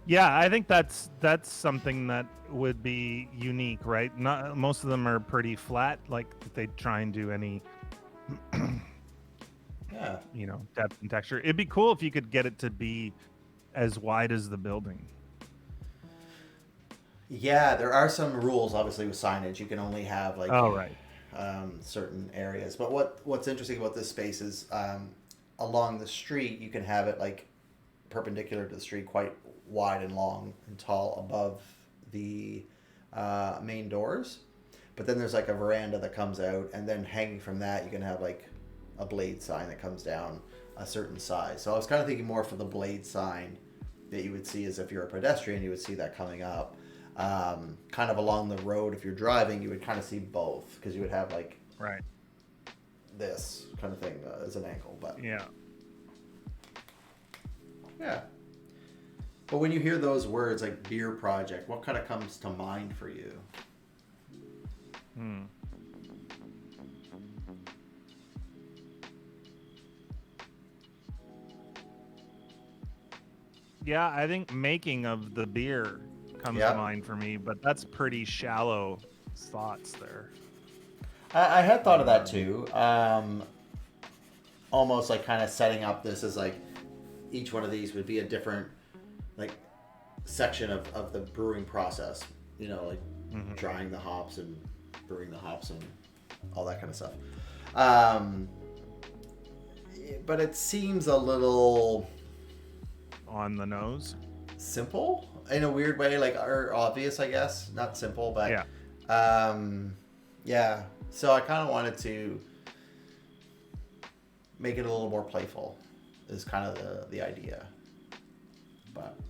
Yeah, I think that's something that would be unique, right? Not most of them are pretty flat, like they try and do any
Yeah.
Depth and texture. It'd be cool if you could get it to be as wide as the building.
Yeah, there are some rules obviously with signage. You can only have like certain areas. But what's interesting about this space is along the street you can have it like perpendicular to the street, quite wide and long and tall above the main doors. But then there's like a veranda that comes out, and then hanging from that you can have like a blade sign that comes down a certain size. So I was kind of thinking more for the blade sign that you would see as if you're a pedestrian, you would see that coming up. Kind of along the road, if you're driving, you would kind of see both, because you would have like this kind of thing as an angle. But
yeah.
But when you hear those words like beer project, what kind of comes to mind for you?
Yeah, I think making of the beer comes to mind for me, but that's pretty shallow thoughts there.
I had thought of that too. Almost like kind of setting up this as like each one of these would be a different like section of the brewing process. Like drying the hops and brewing the hops and all that kind of stuff. But it seems a little
on the nose,
simple in a weird way, like, or obvious, I guess. Not simple, but yeah. So I kind of wanted to make it a little more playful, is kind of the idea. But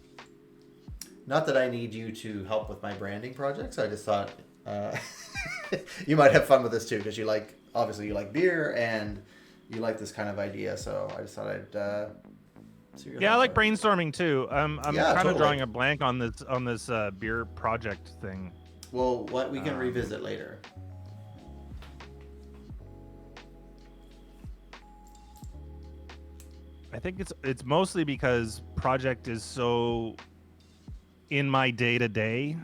not that I need you to help with my branding projects. I just thought you might have fun with this too, because you like beer and you like this kind of idea. So I just thought I'd.
I like brainstorming too. I'm kind of drawing a blank on this beer project thing.
Well, what we can revisit later.
I think it's mostly because project is so in my day to day,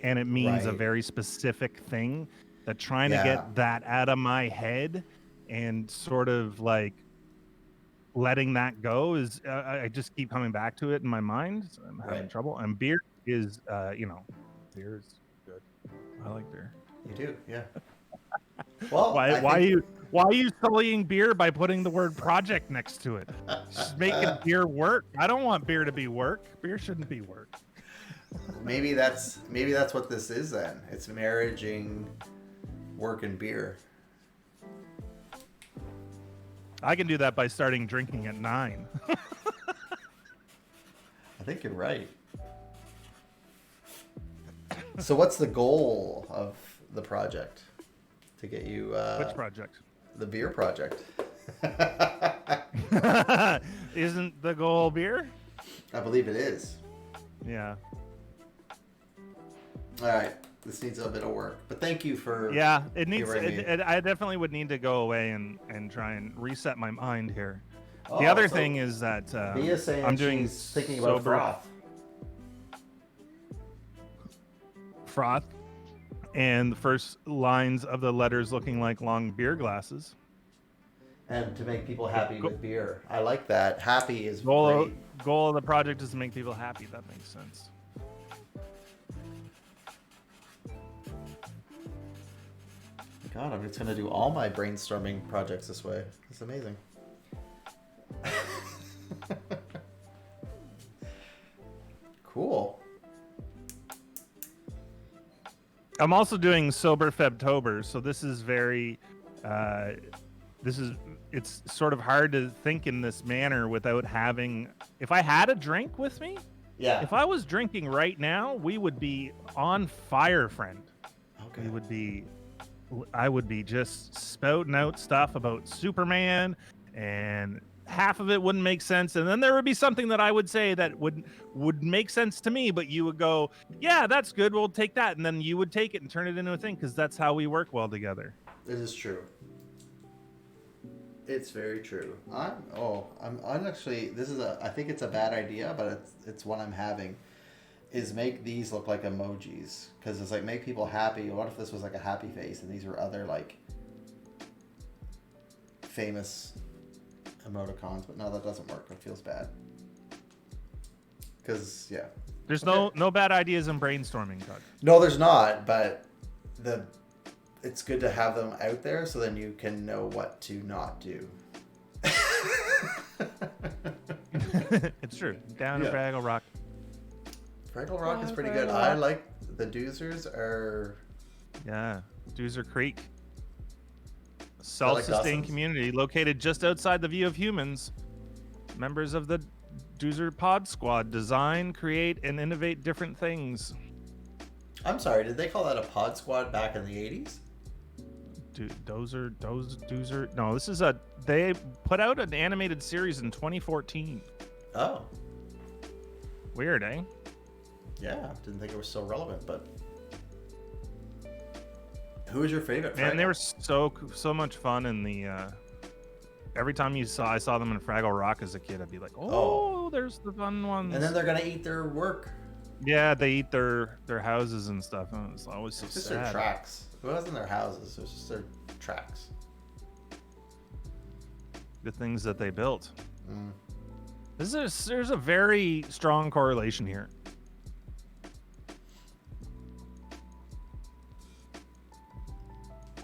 and it means a
Right.
very specific thing. That trying to
Yeah.
get that out of my head and sort of like letting that go is I just keep coming back to it in my mind. So I'm having
Right.
trouble. And beer is, beer is good. I like beer.
You do. Yeah. Well,
Why
I
why are
think
you why are you sullying beer by putting the word project next to it? Just making beer work. I don't want beer to be work. Beer shouldn't be work.
maybe that's what this is then. It's marrying work and beer.
I can do that by starting drinking at 9.
I think you're right. So what's the goal of the project? To get you
Which project?
the beer project.
Isn't the goal beer?
I believe it is.
Yeah.
All right. This needs a bit of work. But thank you for
Yeah, it needs.
hearing me.
I definitely would need to go away and try and reset my mind here. The
Oh,
other
so
thing is that
Bia's saying
I'm doing
she's thinking about froth.
froth, and the first lines of the letters looking like long beer glasses.
And to make people happy with beer. I like that. Happy is
Goal
great.
of the project is to make people happy. That makes sense.
God, I'm just going to do all my brainstorming projects this way. It's amazing. Cool.
I'm also doing Sober Febtober, so this is very, it's sort of hard to think in this manner without having, if I had a drink with me,
Yeah.
if I was drinking right now, we would be on fire, friend.
Okay.
I would be just spouting out stuff about Superman, and half of it wouldn't make sense, and then there would be something that I would say that would make sense to me, but you would go, yeah, that's good, we'll take that, and then you would take it and turn it into a thing, because that's how we work well together.
It is true. It's very true. I'm actually, I think it's a bad idea, but it's one I'm having, is make these look like emojis, because it's like, make people happy. What if this was like a happy face and these were other like famous emoticons? But no, that doesn't work. It feels bad. Because yeah,
There's no bad ideas in brainstorming, Doug.
no, there's not. But it's good to have them out there, so then you can know what to not do.
It's true. Down
Yeah.
to Fraggle Rock.
Fraggle Rock is pretty good. I like the Doozers are.
Yeah, Doozer Creek. Self-sustained
Dawson's?
community located just outside the view of humans. Members of the Doozer Pod Squad design, create, and innovate different things.
I'm sorry, did they call that a pod squad back in the 80s?
Doozer. No, this is they put out an animated series in 2014.
Oh,
Weird, eh?
yeah. Didn't think it was so relevant, but who was your favorite?
Man, they
Fraggle?
were so much fun in the. Every time I saw them in Fraggle Rock as a kid, I'd be like, "Oh, there's the fun ones."
And then they're gonna eat their work.
Yeah, they eat their houses and stuff. Oh, it's always so
It's just
sad.
their tracks. It wasn't their houses. It was just their tracks.
The things that they built.
Mm.
There's a very strong correlation here.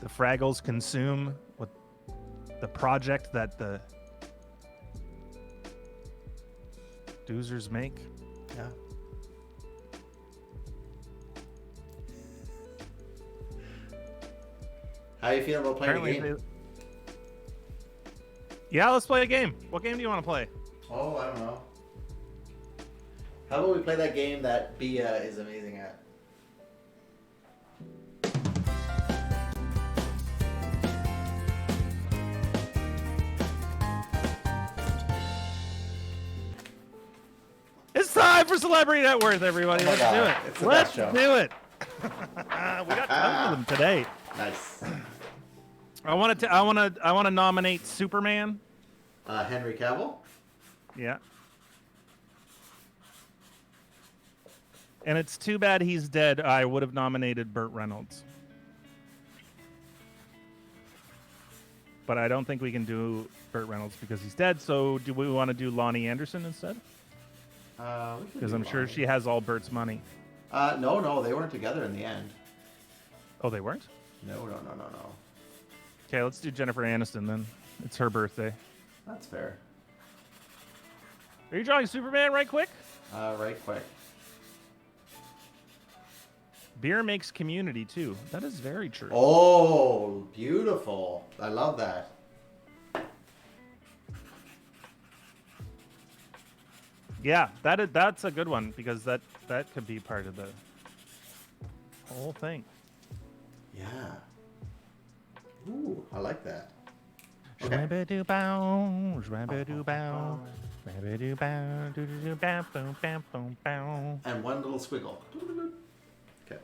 The Fraggles consume what the project that the Doozers make.
Yeah. How you feeling about playing a game?
Yeah, let's play a game. What game do you want to play?
Oh, I don't know. How about we play that game that Bia is amazing at?
It's time for Celebrity Net Worth, everybody.
Oh my
Let's do
God,
it.
it's the
Let's
best show.
do it. We got tons of them today.
Nice.
I want to nominate Superman.
Henry Cavill?
Yeah. And it's too bad he's dead. I would have nominated Burt Reynolds. But I don't think we can do Burt Reynolds because he's dead. So do we want to do Lonnie Anderson instead? Because I'm sure she has all Burt's money.
No, they weren't together in the end.
Oh, they weren't?
No.
Okay, let's do Jennifer Aniston then. It's her birthday.
That's fair.
Are you drawing Superman right quick?
Right quick.
Beer makes community too. That is very true.
Oh, beautiful. I love that.
Yeah, that's a good one because that could be part of the whole thing.
Yeah. Ooh, I like that.
Okay. And
one little squiggle. Okay.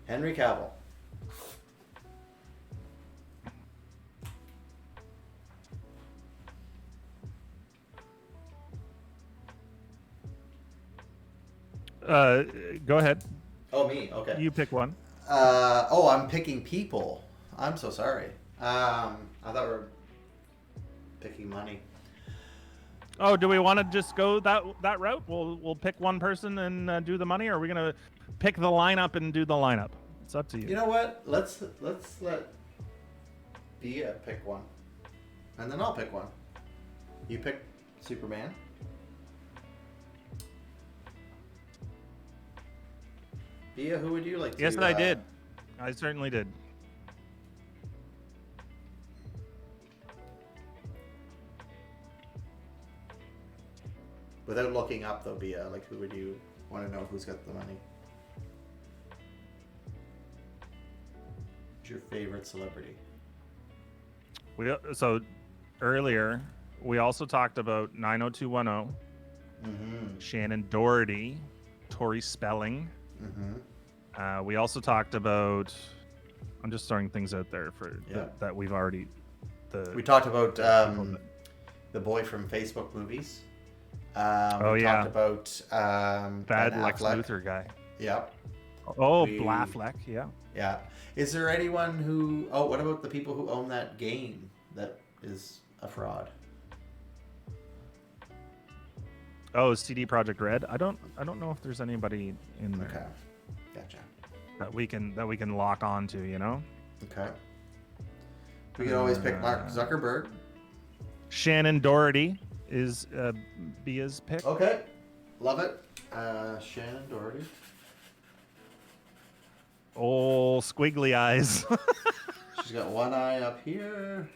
Henry Cavill.
Go ahead.
Oh, me. Okay.
You pick one.
I'm picking people. I'm so sorry. I thought we were picking money.
Oh, do we want to just go that route? We'll pick one person and do the money, or are we gonna pick the lineup and do the lineup? It's up to you.
You know what? Let's let Bia pick one, and then I'll pick one. You pick Superman. Bia, who would you like to?
Yes, I did. I certainly did.
Without looking up, though, Bia, like, who would you want to know who's got the money? Who's your favorite celebrity?
So earlier we also talked about 90210, Shannon Doherty, Tori Spelling. We also talked about. I'm just throwing things out there for that we've already.
We talked about the boy from Facebook Movies. We talked about
bad Lex Luthor guy.
Yep.
Oh, Blaffleck. Yeah.
Yeah. Is there anyone who? Oh, what about the people who own that game that is a fraud?
Oh, CD Projekt Red. I don't know if there's anybody in there.
Okay. Gotcha.
That we can lock on to, you know?
Okay. We can always pick Mark Zuckerberg.
Shannon Doherty is Bia's pick.
Okay. Love it. Shannon Doherty.
Oh, squiggly eyes.
She's got one eye up here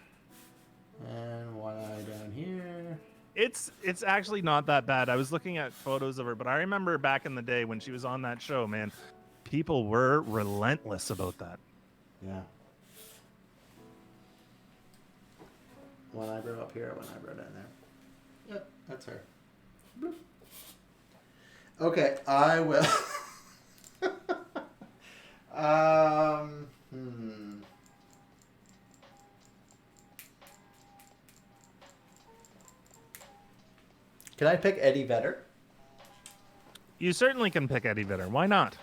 and one eye down here.
It's actually not that bad. I was looking at photos of her, but I remember back in the day when she was on that show, man, people were relentless about that.
Yeah. One eyebrow up here, one eyebrow down there. Yep, that's her. Bloop. Okay, I will. Can I pick Eddie Vedder?
You certainly can pick Eddie Vedder. Why not?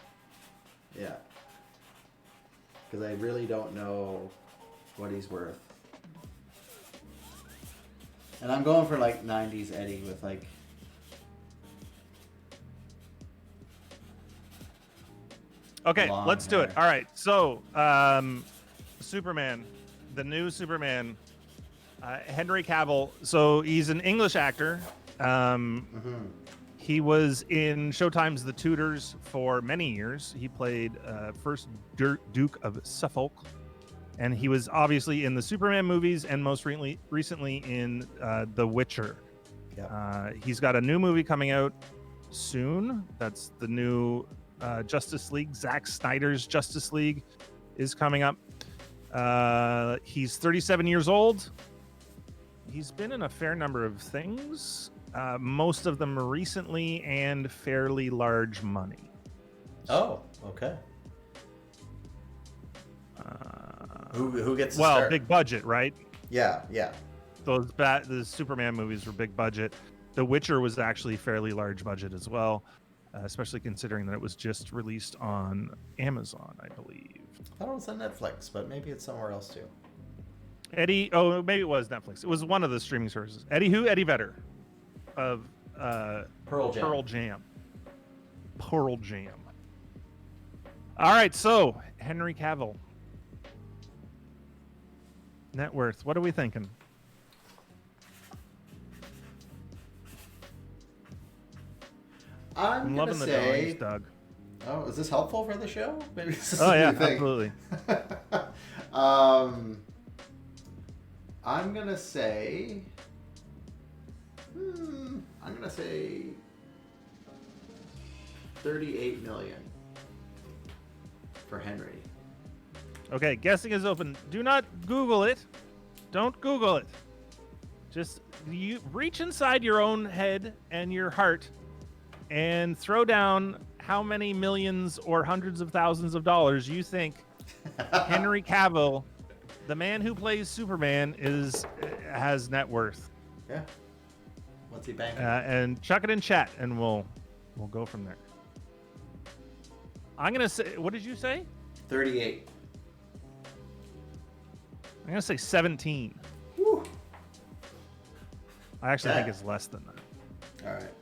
Yeah. Because I really don't know what he's worth. And I'm going for like 90s Eddie with like...
Okay, let's do it. All right, so Superman, the new Superman, Henry Cavill. So he's an English actor. He was in Showtime's The Tudors for many years. He played first Duke of Suffolk, and he was obviously in the Superman movies and most recently in The Witcher.
Yeah.
He's got a new movie coming out soon. That's the new Justice League. Zack Snyder's Justice League is coming up. He's 37 years old. He's been in a fair number of things. Most of them recently and fairly large money.
Oh, okay. Who gets to start?
Big budget, right?
Yeah, yeah.
The Superman movies were big budget. The Witcher was actually fairly large budget as well, especially considering that it was just released on Amazon, I believe.
I thought it was on Netflix, but maybe it's somewhere else too.
Maybe it was Netflix. It was one of the streaming services. Eddie Vedder of
Pearl
Jam. Pearl Jam. All right, so Henry Cavill. Net worth. What are we thinking?
I'm
loving
gonna
the
say,
drawings, Doug.
Oh, is this helpful for the show? Maybe this is
Oh
a
yeah,
new thing.
absolutely.
I'm gonna say. I'm gonna say 38 million for Henry.
Okay, guessing is open. Do not Google it. Don't Google it. Just you reach inside your own head and your heart and throw down how many millions or hundreds of thousands of dollars you think Henry Cavill, the man who plays Superman, has net worth.
Yeah. What's he banking?
And chuck it in chat, and we'll go from there. I'm gonna say. What did you say?
38.
I'm gonna say 17.
Whew.
I actually think it's less than that.
All right.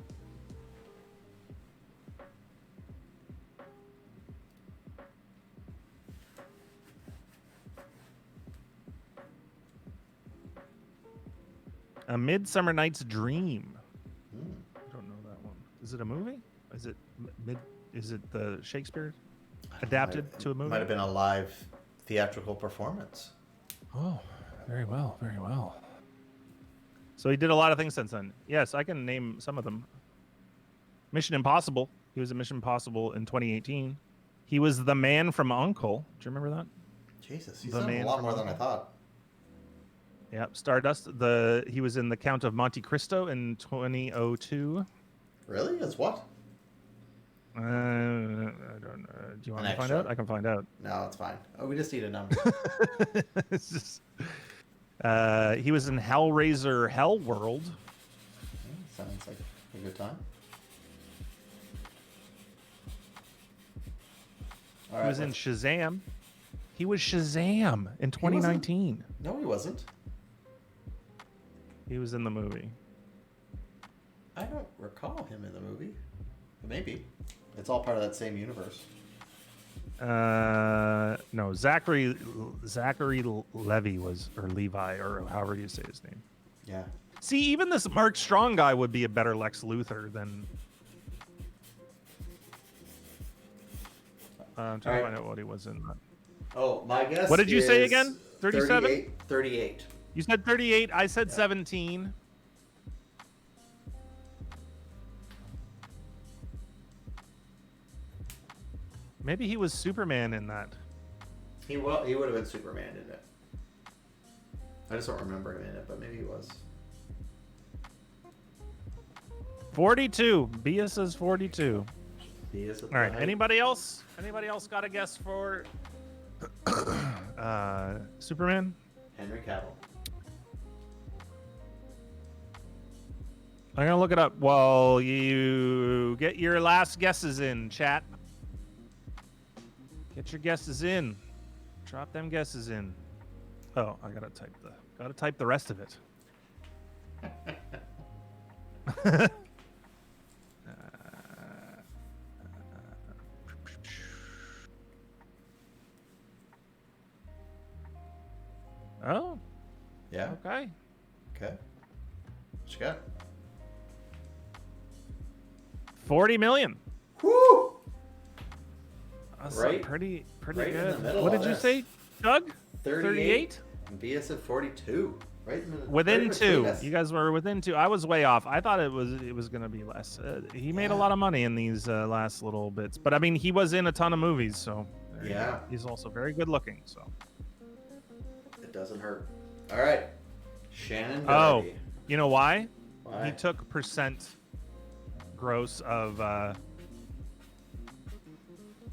A Midsummer Night's Dream. I don't know that one. Is it a movie? Is it Is it the Shakespeare adapted to a movie?
Might have been a live theatrical performance.
Oh, very well, very well. So he did a lot of things since then. Yes, I can name some of them. Mission Impossible. He was in Mission Impossible in 2018. He was the man from U.N.C.L.E. Do you remember that?
Jesus, he's done a lot more than I thought.
Yeah, Stardust. He was in The Count of Monte Cristo in 2002.
Really? As what?
I don't know. Do you want me to find out? I can find out.
No, it's fine. Oh, we just need a number.
It's just. He was in Hellraiser Hellworld.
Sounds like a good time.
He was in Shazam. He was Shazam in 2019.
No, he wasn't.
He was in the movie.
I don't recall him in the movie. But maybe. It's all part of that same universe.
No, Zachary Levy was, or Levi, or however you say his name.
Yeah.
See, even this Mark Strong guy would be a better Lex Luthor than. I'm trying to find out what he was in.
Oh, my guess.
What did you say again? 37?
38.
You said 38. I said 17. Maybe he was Superman in that.
He would have been Superman in it. I just don't remember him in it, but maybe he was.
42. Bia says 42.
All
right. Anybody else? Anybody else got a guess for Superman?
Henry Cavill.
I'm gonna look it up while you get your last guesses in, chat. Get your guesses in. Drop them guesses in. Oh, I gotta type the rest of it. Oh.
Yeah.
Okay.
Okay. What you got?
40 million.
Woo!
That's
Right.
Pretty
Right
good.
in the middle
What
of
did you
this.
say, Doug?
38. And BS at 42. Right in the
Within
right
two.
between us.
You guys were within two. I was way off. I thought it was going to be less. He made a lot of money in these last little bits. But, I mean, he was in a ton of movies, so.
Yeah.
He's also very good looking, so.
It doesn't hurt. All right. Shannon
Oh,
Doherty.
you know why?
Why?
He took percent gross of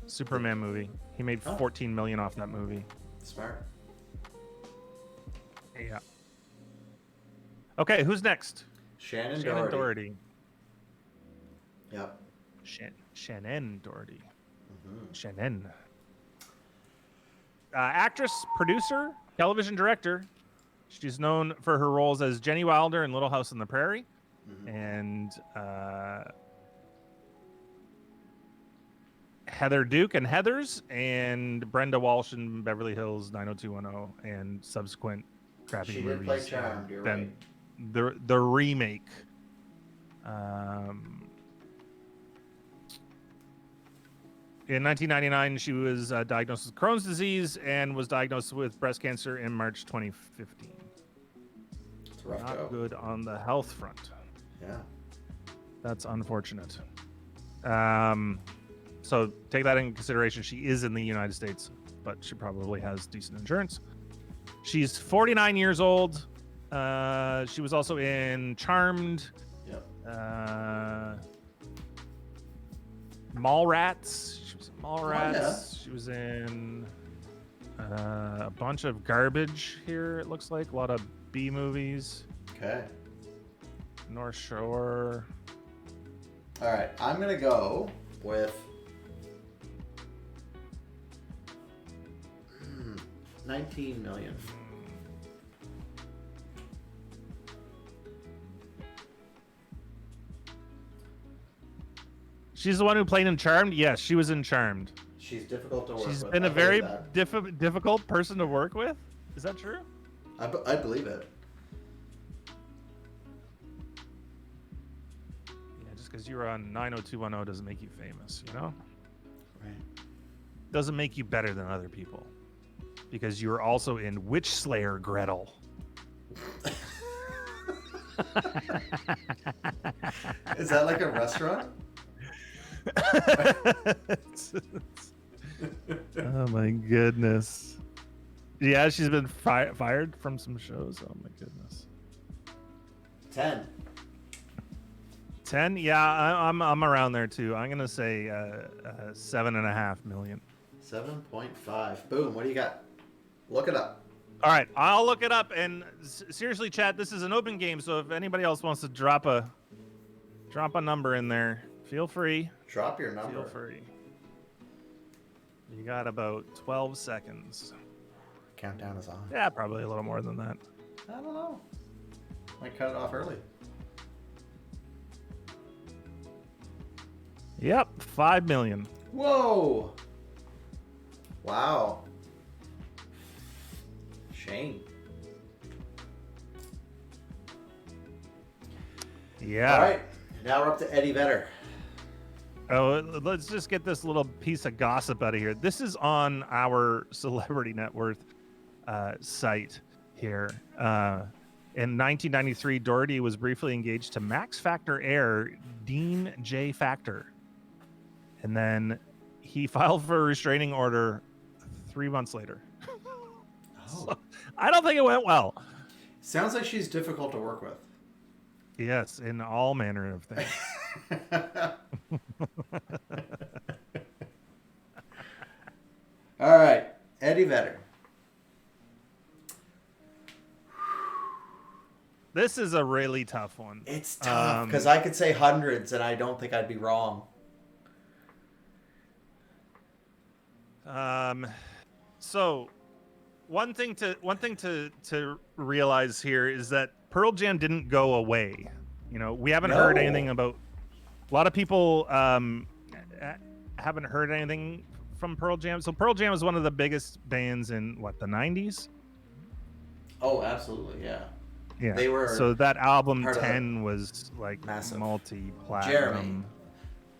Superman movie. He made 14 million off that movie.
Smart.
Yeah. Okay, who's next?
Shannon
Shannon
Doherty.
Doherty.
Yep.
Shannon Doherty.
Mm-hmm.
Shannon. Actress, producer, television director. She's known for her roles as Jenny Wilder in Little House on the Prairie,
Mm-hmm.
and Heather Duke and Heathers, and Brenda Walsh in Beverly Hills 90210, and subsequent crappy
She
movies.
did play Charmed, you're right.
The remake. In 1999, she was diagnosed with Crohn's disease and was diagnosed with breast cancer in March 2015.
It's a rough
Not
go.
good on the health front.
Yeah.
That's unfortunate. So take that in consideration. She is in the United States, but she probably has decent insurance. She's 49 years old. She was also in Charmed.
Yep.
Mallrats. She was in Mallrats.
yeah.
She was in a bunch of garbage here, it looks like. A lot of B movies.
Okay.
North Shore.
All right. I'm going to go with 19 million.
She's the one who played in Charmed? Yes, she was in Charmed.
She's difficult to work with.
She's been a very difficult person to work with? Is that true?
I believe it.
Yeah, just because you were on 90210 doesn't make you famous, you know?
Right.
Doesn't make you better than other people. Because you were also in Witch Slayer Gretel.
Is that like a restaurant?
Oh my goodness. Yeah, she's been fired from some shows. Oh my goodness.
10.
10? Yeah, I'm around there too. I'm gonna say 7.5 million.
7.5. Boom. What do you got? Look it up.
All right, I'll look it up. And seriously, chat, this is an open game, so if anybody else wants to drop a number in there, feel free.
Drop your number.
Feel free. You got about 12 seconds.
Countdown is on.
Yeah, probably a little more than that.
I don't know. Might cut it off early.
Yep, 5 million.
Whoa. Wow. Shane.
Yeah.
All right. Now we're up to Eddie Vedder.
Oh, let's just get this little piece of gossip out of here. This is on our Celebrity Net Worth site here. In 1993, Doherty was briefly engaged to Max Factor heir Dean J. Factor. And then he filed for a restraining order 3 months later.
Oh.
So, I don't think it went well.
Sounds like she's difficult to work with.
Yes, in all manner of things.
All right, Eddie Vedder.
This is a really tough one.
It's tough because I could say hundreds and I don't think I'd be wrong.
So one thing to realize here is that Pearl Jam didn't go away. You know, we haven't heard anything about. A lot of people haven't heard anything from Pearl Jam. So Pearl Jam is one of the biggest bands in the 90s.
Oh, absolutely, yeah.
Yeah.
They were.
So that album 10 was like
massive.
multi-platinum.
Jeremy.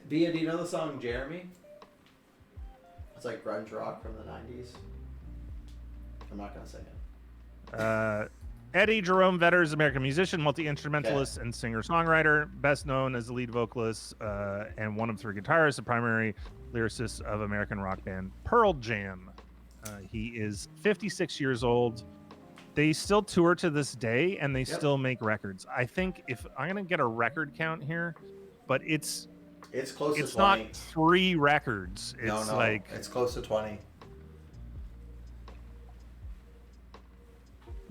Bia, do you know the song Jeremy? It's like grunge rock from the 90s. I'm not gonna sing it.
Eddie Jerome Vedder is an American musician, multi-instrumentalist, and singer-songwriter, best known as the lead vocalist and one of 3 guitarists, the primary lyricist of American rock band Pearl Jam. He is 56 years old. They still tour to this day, and they still make records. I think if I'm gonna get a record count here, but it's
close to 20.
It's not 3 records. It's
it's close to 20.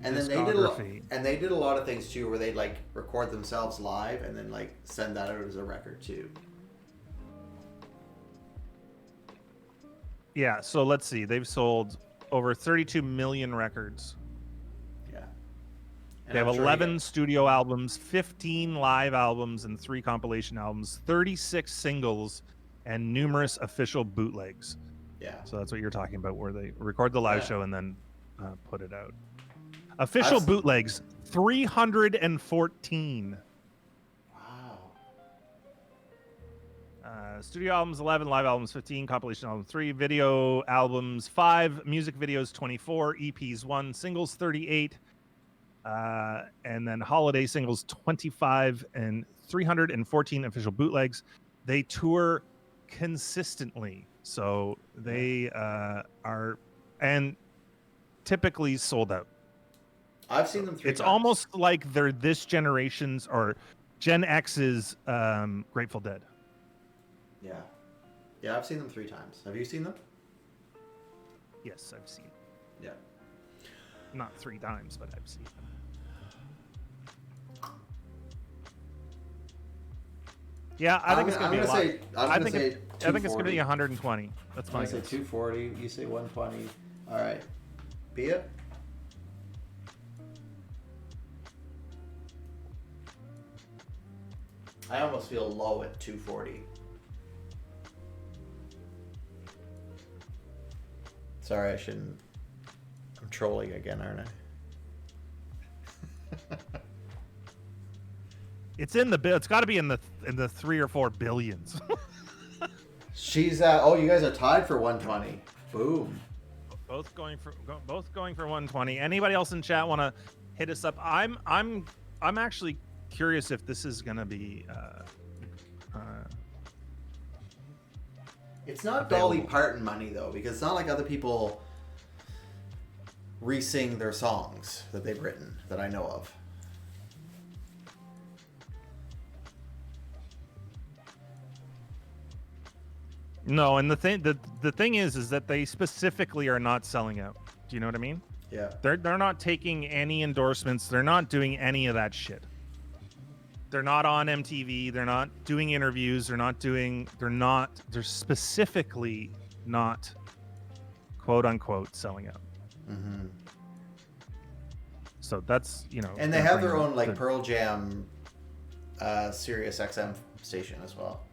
And then
discography.
they did a lot of things too, where they like record themselves live and then like send that out as a record too.
Yeah, so let's see. They've sold over 32 million records.
Yeah. And
They have
I'm sure
11 studio albums, 15 live albums, and 3 compilation albums, 36 singles, and numerous official bootlegs.
Yeah.
So that's what you're talking about, where they record the live
Yeah.
show and then put it out. Official bootlegs, 314.
Wow.
Studio albums 11, live albums 15, compilation albums 3, video albums 5, music videos 24, EPs 1, singles 38, and then holiday singles 25, and 314 official bootlegs. They tour consistently, so they are and typically sold out.
I've seen them 3
It's
times.
almost like they're this generation's or Gen X's Grateful Dead.
Yeah. Yeah, I've seen them 3 times. Have you seen them?
Yes, I've seen.
Yeah.
Not 3 times, but I've seen them. Yeah, I think it's going to be a lot. I think it's going to be 120. That's my
guess. I say 240. You say 120. All right. Be it. I almost feel low at 240. Sorry, I shouldn't. I'm trolling again, aren't I?
It's in the bill. It's got to be in the 3 or 4 billions.
She's oh, you guys are tied for 120. Boom.
Both going for 120. Anybody else in chat want to hit us up? I'm actually curious if this is going to be
it's not
available.
Dolly Parton money though, because it's not like other people re-sing their songs that they've written that I know of.
No, and the thing is that they specifically are not selling out. Do you know what I mean?
Yeah.
They're not taking any endorsements. They're not doing any of that shit. They're not on MTV. They're not doing interviews. They're specifically not, quote unquote, selling out.
Mm-hmm.
So that's,
And they have their own like Pearl Jam Sirius XM station as well.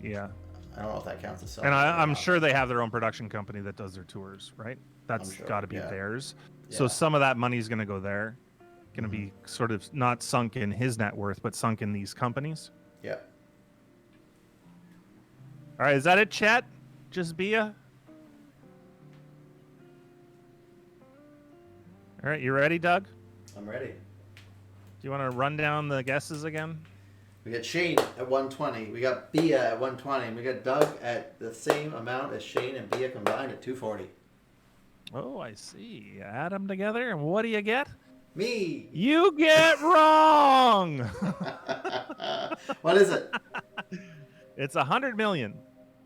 Yeah.
I don't know if that counts as selling.
And I'm sure they have their own production company that does their tours, right? That's
sure,
got to be
yeah.
theirs.
Yeah.
So some of that money is going to go there. Going to be sort of not sunk in his net worth, but sunk in these companies.
Yeah.
All right, is that it, chat? Just Bia? All right, you ready, Doug?
I'm ready.
Do you want to run down the guesses again?
We got Shane at 120. We got Bia at 120. We got Doug at the same amount as Shane and Bia combined at 240.
Oh, I see. Add them together, and what do you get?
Me.
You get wrong.
What is it?
It's 100 million.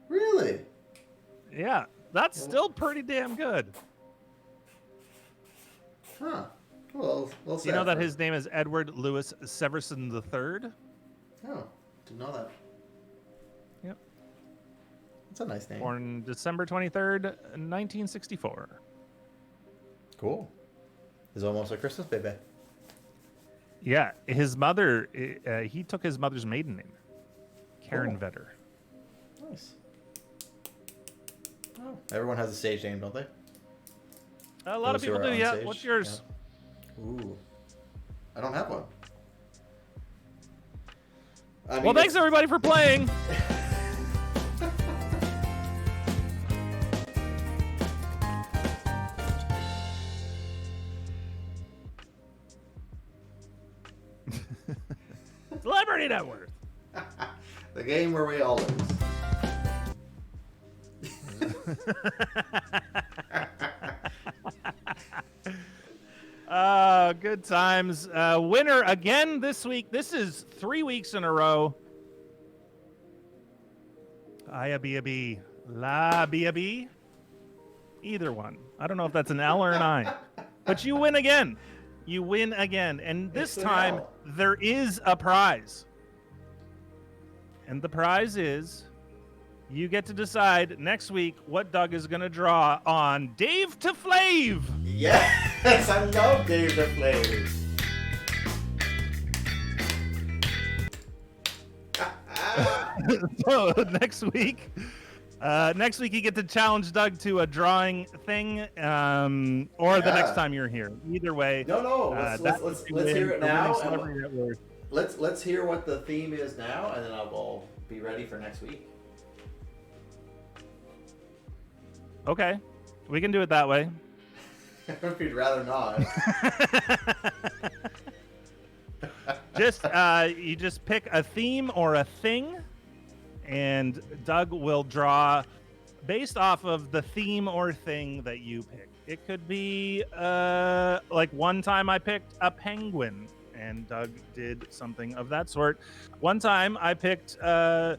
Really?
Yeah, that's still pretty damn good.
Huh. Well,
Do you know that his name is Edward Louis Severson III?
Oh, didn't know that.
Yep.
That's a nice name.
Born December 23rd, 1964.
Cool. It's almost a Christmas baby.
Yeah, his mother, he took his mother's maiden name, Karen
Oh.
Vetter.
Nice. Oh, everyone has a stage name, don't they?
A lot of
Those who
people
are
do,
on
yeah.
stage?
What's yours?
Yeah. Ooh. I don't have one.
Well, thanks everybody for playing. Celebrity Net Worth.
The game where we all lose.
Good times. Winner again this week. This is 3 weeks in a row. Aya B. La B. Either one. I don't know if that's an L or an I. But you win again. You win again. And this
It's an
time,
L.
there is a prize. And the prize is you get to decide next week what Doug is going to draw on Dave to Flav.
Yes, I love Dave the Flav.
So next week you get to challenge Doug to a drawing thing, or the next time you're here. Either way.
No. Let's hear it now.
And
Let's hear what the theme is now, and then I'll be ready for next week.
Okay, we can do it that way.
If you'd rather not.
You just pick a theme or a thing, and Doug will draw based off of the theme or thing that you pick. It could be like one time I picked a penguin, and Doug did something of that sort. One time I picked
the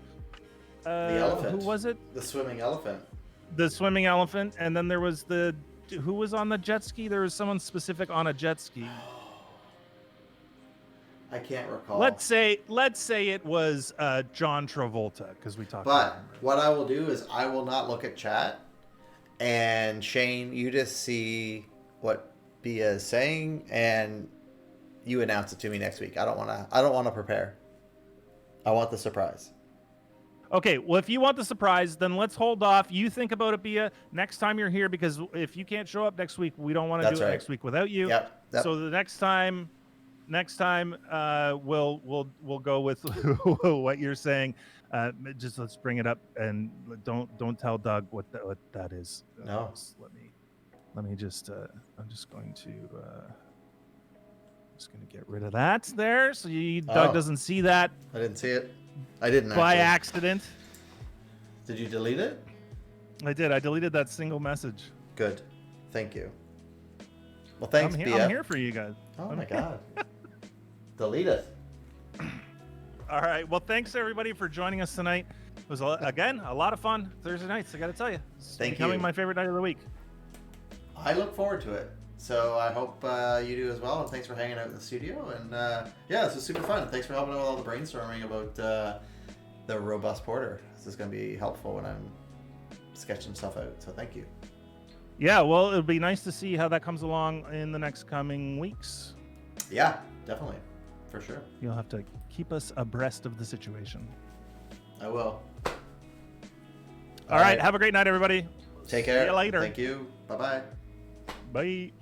elephant.
Who was it?
The swimming elephant.
The swimming elephant, and then there was who was on the jet ski? There was someone specific on a jet ski.
I can't recall.
Let's say it was John Travolta, because we talked
But
about him.
what I will do is I will not look at chat, and Shane, you just see what Bia is saying, and you announce it to me next week. I don't want to prepare. I want the surprise.
Okay, well, if you want the surprise, then let's hold off. You think about it, Bia, next time you're here, because if you can't show up next week, we don't want to do it next week without you.
Yep.
So the next time, we'll go with what you're saying. Just let's bring it up, and don't tell Doug what that is.
No.
Let me just. I'm just going to get rid of that there, so Doug doesn't see that.
I didn't see it. I didn't.
By accident.
Did you delete it?
I did. I deleted that single message.
Good. Thank you. Well, thanks, Bia.
I'm here for you guys.
Oh my God. Delete it.
All right. Well, thanks everybody for joining us tonight. It was again a lot of fun Thursday nights. I got to tell you, it's becoming my favorite night of the week.
I look forward to it. So I hope you do as well. And thanks for hanging out in the studio. And yeah, this was super fun. Thanks for helping out with all the brainstorming about the robust porter. This is going to be helpful when I'm sketching stuff out. So thank you.
Yeah. Well, it'll be nice to see how that comes along in the next coming weeks.
Yeah, definitely. For sure.
You'll have to keep us abreast of the situation.
I will.
All right. Have a great night, everybody.
Take care.
See you later.
Thank you. Bye-bye.
Bye.